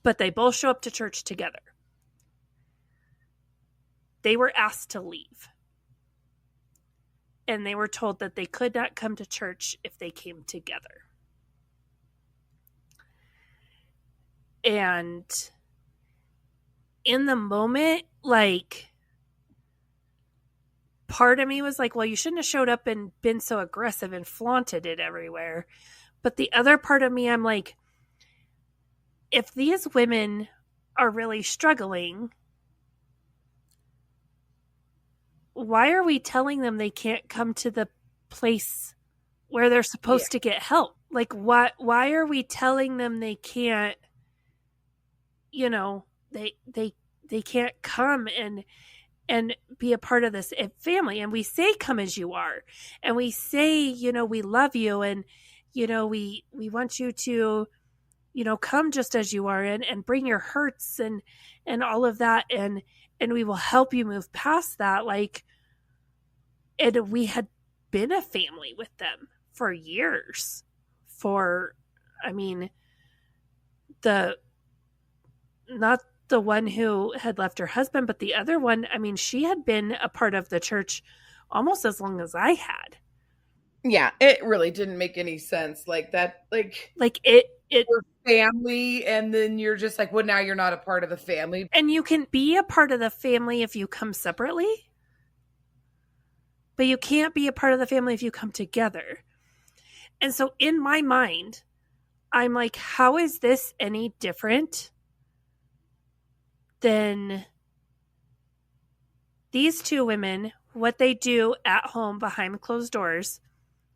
But they both show up to church together. They were asked to leave. And they were told that they could not come to church if they came together. And in the moment, like, part of me was like, well, you shouldn't have showed up and been so aggressive and flaunted it everywhere. But the other part of me, I'm like, if these women are really struggling, why are we telling them they can't come to the place where they're supposed to get help? Like, why are we telling them they can't, they can't come and be a part of this family? And we say, come as you are. And we say, we love you. And, we want you to, come just as you are and bring your hurts and all of that. And we will help you move past that. Like, and we had been a family with them for years. Not the one who had left her husband, but the other one, she had been a part of the church almost as long as I had. Yeah, it really didn't make any sense. Like that, like it family, and then you're just like, well, now you're not a part of the family. And you can be a part of the family if you come separately, but you can't be a part of the family if you come together. And so in my mind, I'm like, how is this any different than these two women, what they do at home behind closed doors?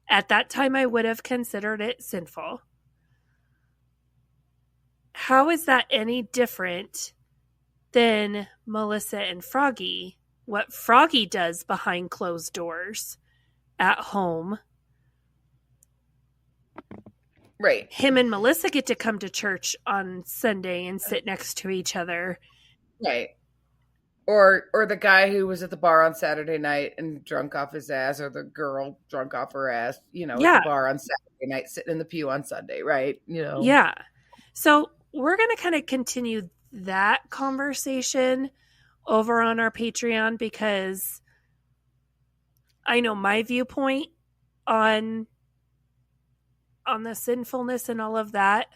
At that time, I would have considered it sinful. How is that any different than Melissa and Froggy? What Froggy does behind closed doors at home. Right. Him and Melissa get to come to church on Sunday and sit next to each other. Right. Or the guy who was at the bar on Saturday night and drunk off his ass, or the girl drunk off her ass, at the bar on Saturday night, sitting in the pew on Sunday, right? Yeah. So we're going to kind of continue that conversation over on our Patreon, because I know my viewpoint on the sinfulness and all of that,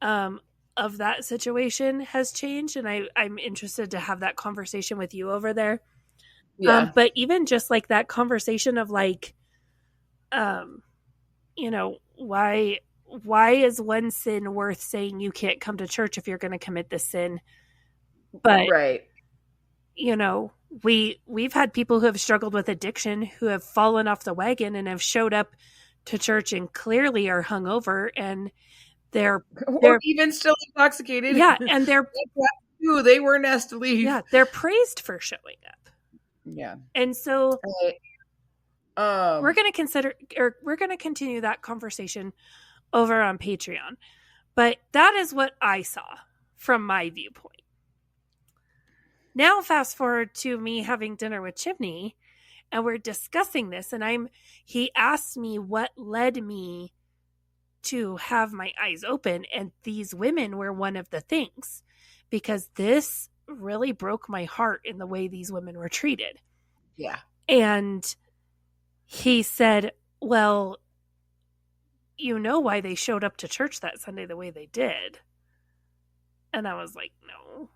of that situation has changed, and I'm interested to have that conversation with you over there. Yeah. But even just like that conversation of like, why is one sin worth saying you can't come to church if you're going to commit this sin? But right. We've had people who have struggled with addiction who have fallen off the wagon and have showed up to church and clearly are hungover, and they're even still intoxicated. Yeah, and they weren't asked to leave. Yeah, they're praised for showing up. Yeah. And so we're going to continue that conversation over on Patreon. But that is what I saw from my viewpoint. Now fast forward to me having dinner with Chimney, and we're discussing this, and he asked me what led me to have my eyes open, and these women were one of the things, because this really broke my heart in the way these women were treated. Yeah. And he said, well, you know why they showed up to church that Sunday the way they did. And I was like, no.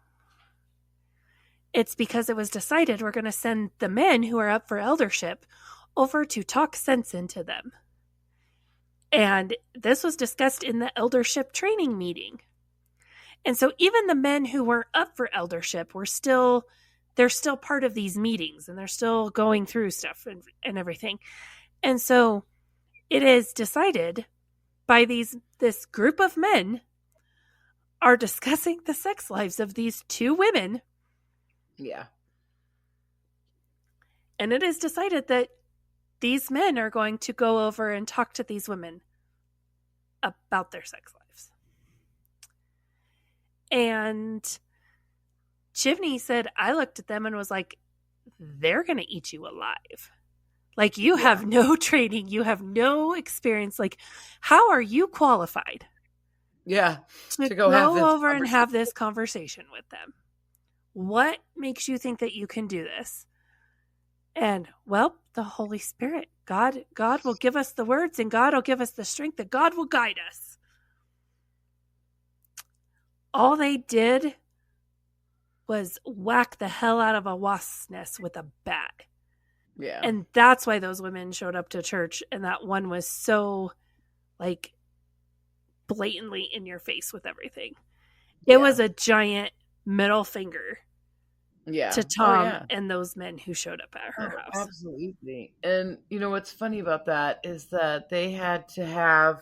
It's because it was decided we're going to send the men who are up for eldership over to talk sense into them. And this was discussed in the eldership training meeting. And so even the men who were up for eldership they're still part of these meetings, and they're still going through stuff and everything. And so it is decided by this group of men are discussing the sex lives of these two women. Yeah. And it is decided that these men are going to go over and talk to these women about their sex lives. And Chivney said, I looked at them and was like, they're going to eat you alive. Like, you have no training. You have no experience. Like, how are you qualified? Yeah. To go over and have this conversation with them. What makes you think that you can do this? And, well, the Holy Spirit. God will give us the words, and God will give us the strength, that God will guide us. All they did was whack the hell out of a wasp's nest with a bat. Yeah. And that's why those women showed up to church, and that one was so, like, blatantly in your face with everything. It was a giant middle finger to Tom and those men who showed up at her house. Absolutely. And you know what's funny about that is that they had a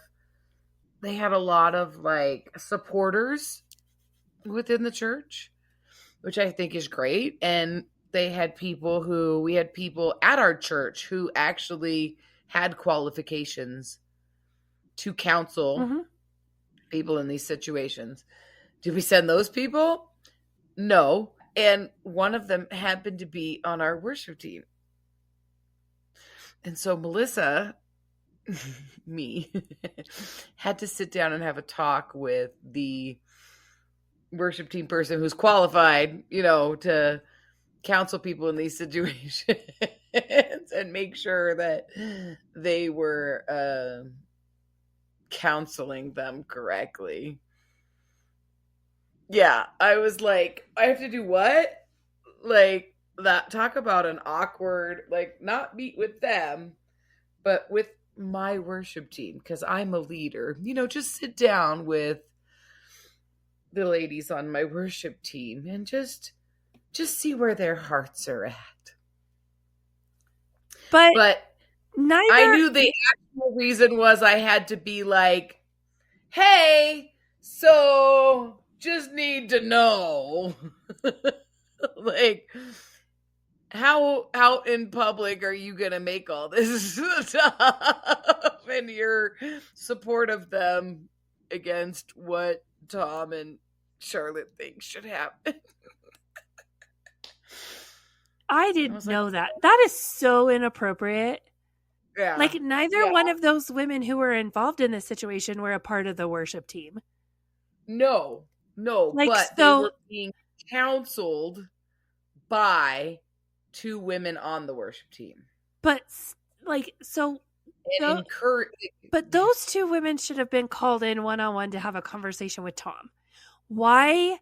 lot of like supporters within the church, which I think is great. And we had people at our church who actually had qualifications to counsel people in these situations. Did we send those people? No. And one of them happened to be on our worship team. And so Melissa, me, had to sit down and have a talk with the worship team person who's qualified, to counsel people in these situations and make sure that they were counseling them correctly. Yeah, I was like, I have to do what? Like, that, talk about an awkward, like, not meet with them, but with my worship team, because I'm a leader. Just sit down with the ladies on my worship team and just see where their hearts are at. But I knew the actual reason was I had to be like, hey, so just need to know, like, how out in public are you going to make all this stuff and your support of them against what Tom and Charlotte think should happen? I didn't know that. That is so inappropriate. Yeah. Like, neither one of those women who were involved in this situation were a part of the worship team. No, like, but they were being counseled by two women on the worship team. But, like, so... But those two women should have been called in one-on-one to have a conversation with Tom. Why?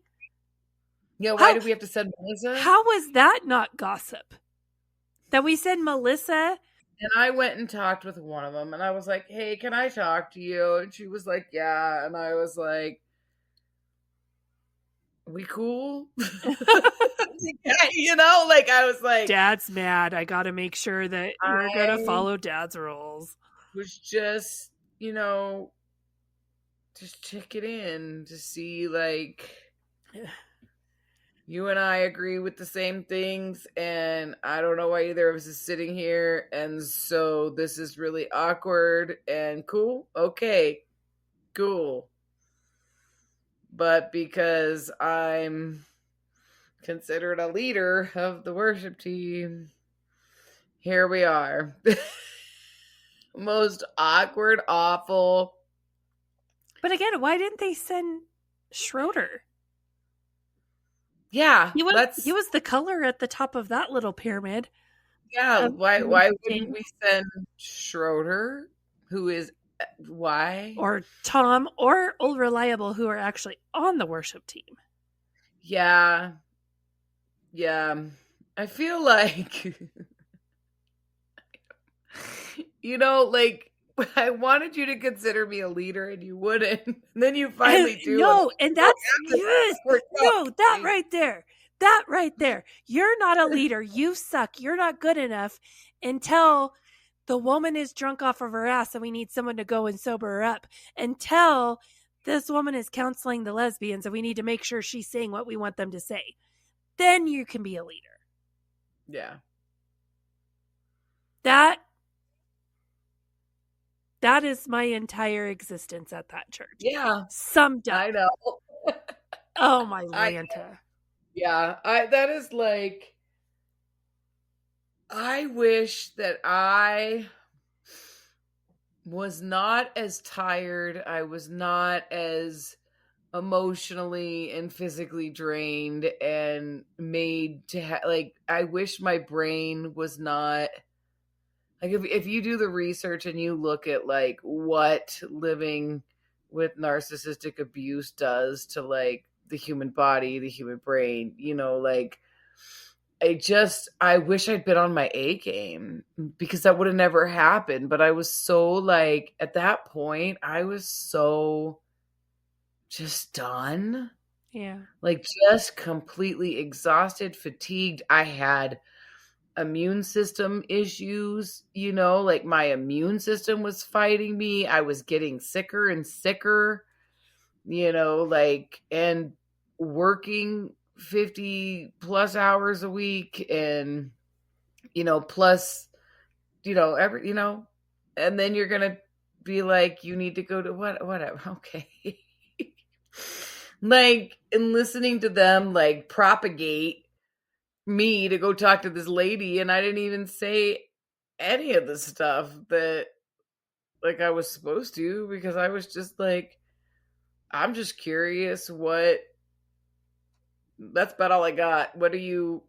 Yeah, why did we have to send Melissa? How was that not gossip? That we send Melissa? And I went and talked with one of them, and I was like, hey, can I talk to you? And she was like, yeah. And I was like, we cool? I was like, Dad's mad. I got to make sure that you're going to follow Dad's rules. Was just, just check it in to see, like, you and I agree with the same things, and I don't know why either of us is sitting here, and so this is really awkward and cool. Okay, cool. But because I'm considered a leader of the worship team, here we are. Most awkward, awful. But again, why didn't they send Schroeder? Yeah, he was the color at the top of that little pyramid. Yeah, why wouldn't we send Schroeder, who is why? Or Tom or Old Reliable, who are actually on the worship team. Yeah. I feel like, like, I wanted you to consider me a leader and you wouldn't. And then you finally do. No, and that's yes. No, that right there. That right there. You're not a leader. You suck. You're not good enough until the woman is drunk off of her ass and we need someone to go and sober her up. Until this woman is counseling the lesbians and we need to make sure she's saying what we want them to say. Then you can be a leader. Yeah. That is my entire existence at that church. Yeah. Summed up. I know. Oh, my Lanta. Yeah. That is like, I wish that I was not as tired. I was not as emotionally and physically drained and made to like, I wish my brain was not like, if you do the research and you look at like what living with narcissistic abuse does to like the human body, the human brain, you know, like I wish I'd been on my A game because that would have never happened. But I was so like, at that point, I was so just done. Yeah. Like just completely exhausted, fatigued. I had immune system issues, you know, like my immune system was fighting me. I was getting sicker and sicker, you know, like, and working 50 plus hours a week and, you know, plus, you know, and then you're going to be like, you need to go to whatever. Okay. Like, and listening to them like propagate me to go talk to this lady, and I didn't even say any of the stuff that like I was supposed to, because I was just like, I'm just curious that's about all I got. What are you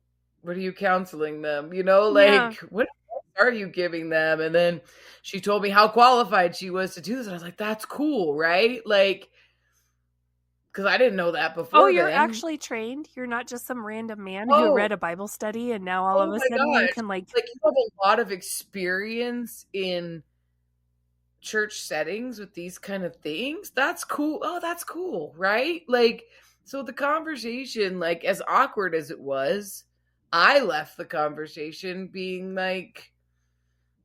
counseling them? You know, like Yeah. what are you giving them? And then she told me how qualified she was to do this. And I was like, that's cool, right? Like, because I didn't know that before. Oh, you're then. actually trained? You're not just some random man who read a Bible study and now all of a sudden you can like you have a lot of experience in church settings with these kind of things. That's cool. Oh, that's cool, right? Like, so the conversation, like as awkward as it was, I left the conversation being like,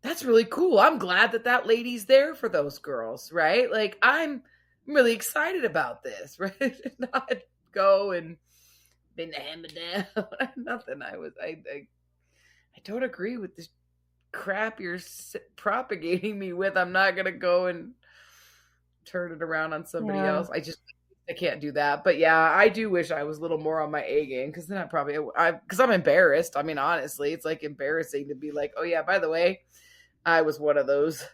that's really cool. I'm glad that lady's there for those girls, right? Like, I'm really excited about this, right? Not go and been hammered down. Nothing. I don't agree with this crap you're propagating me with. I'm not gonna go and turn it around on somebody else. I can't do that. But yeah, I do wish I was a little more on my A game, because then because I'm embarrassed. I mean, honestly, it's like embarrassing to be like, oh yeah, by the way, I was one of those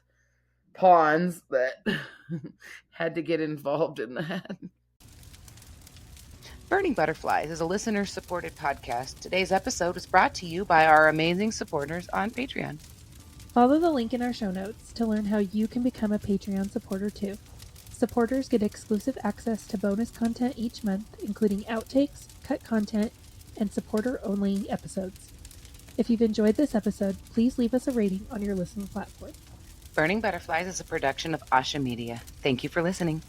pawns that had to get involved in that. Burning Butterflies is a listener-supported podcast. Today's episode was brought to you by our amazing supporters on Patreon. Follow the link in our show notes to learn how you can become a Patreon supporter too. Supporters get exclusive access to bonus content each month, including outtakes, cut content, and supporter-only episodes. If you've enjoyed this episode, please leave us a rating on your listening platform. Burning Butterflies is a production of Asha Media. Thank you for listening.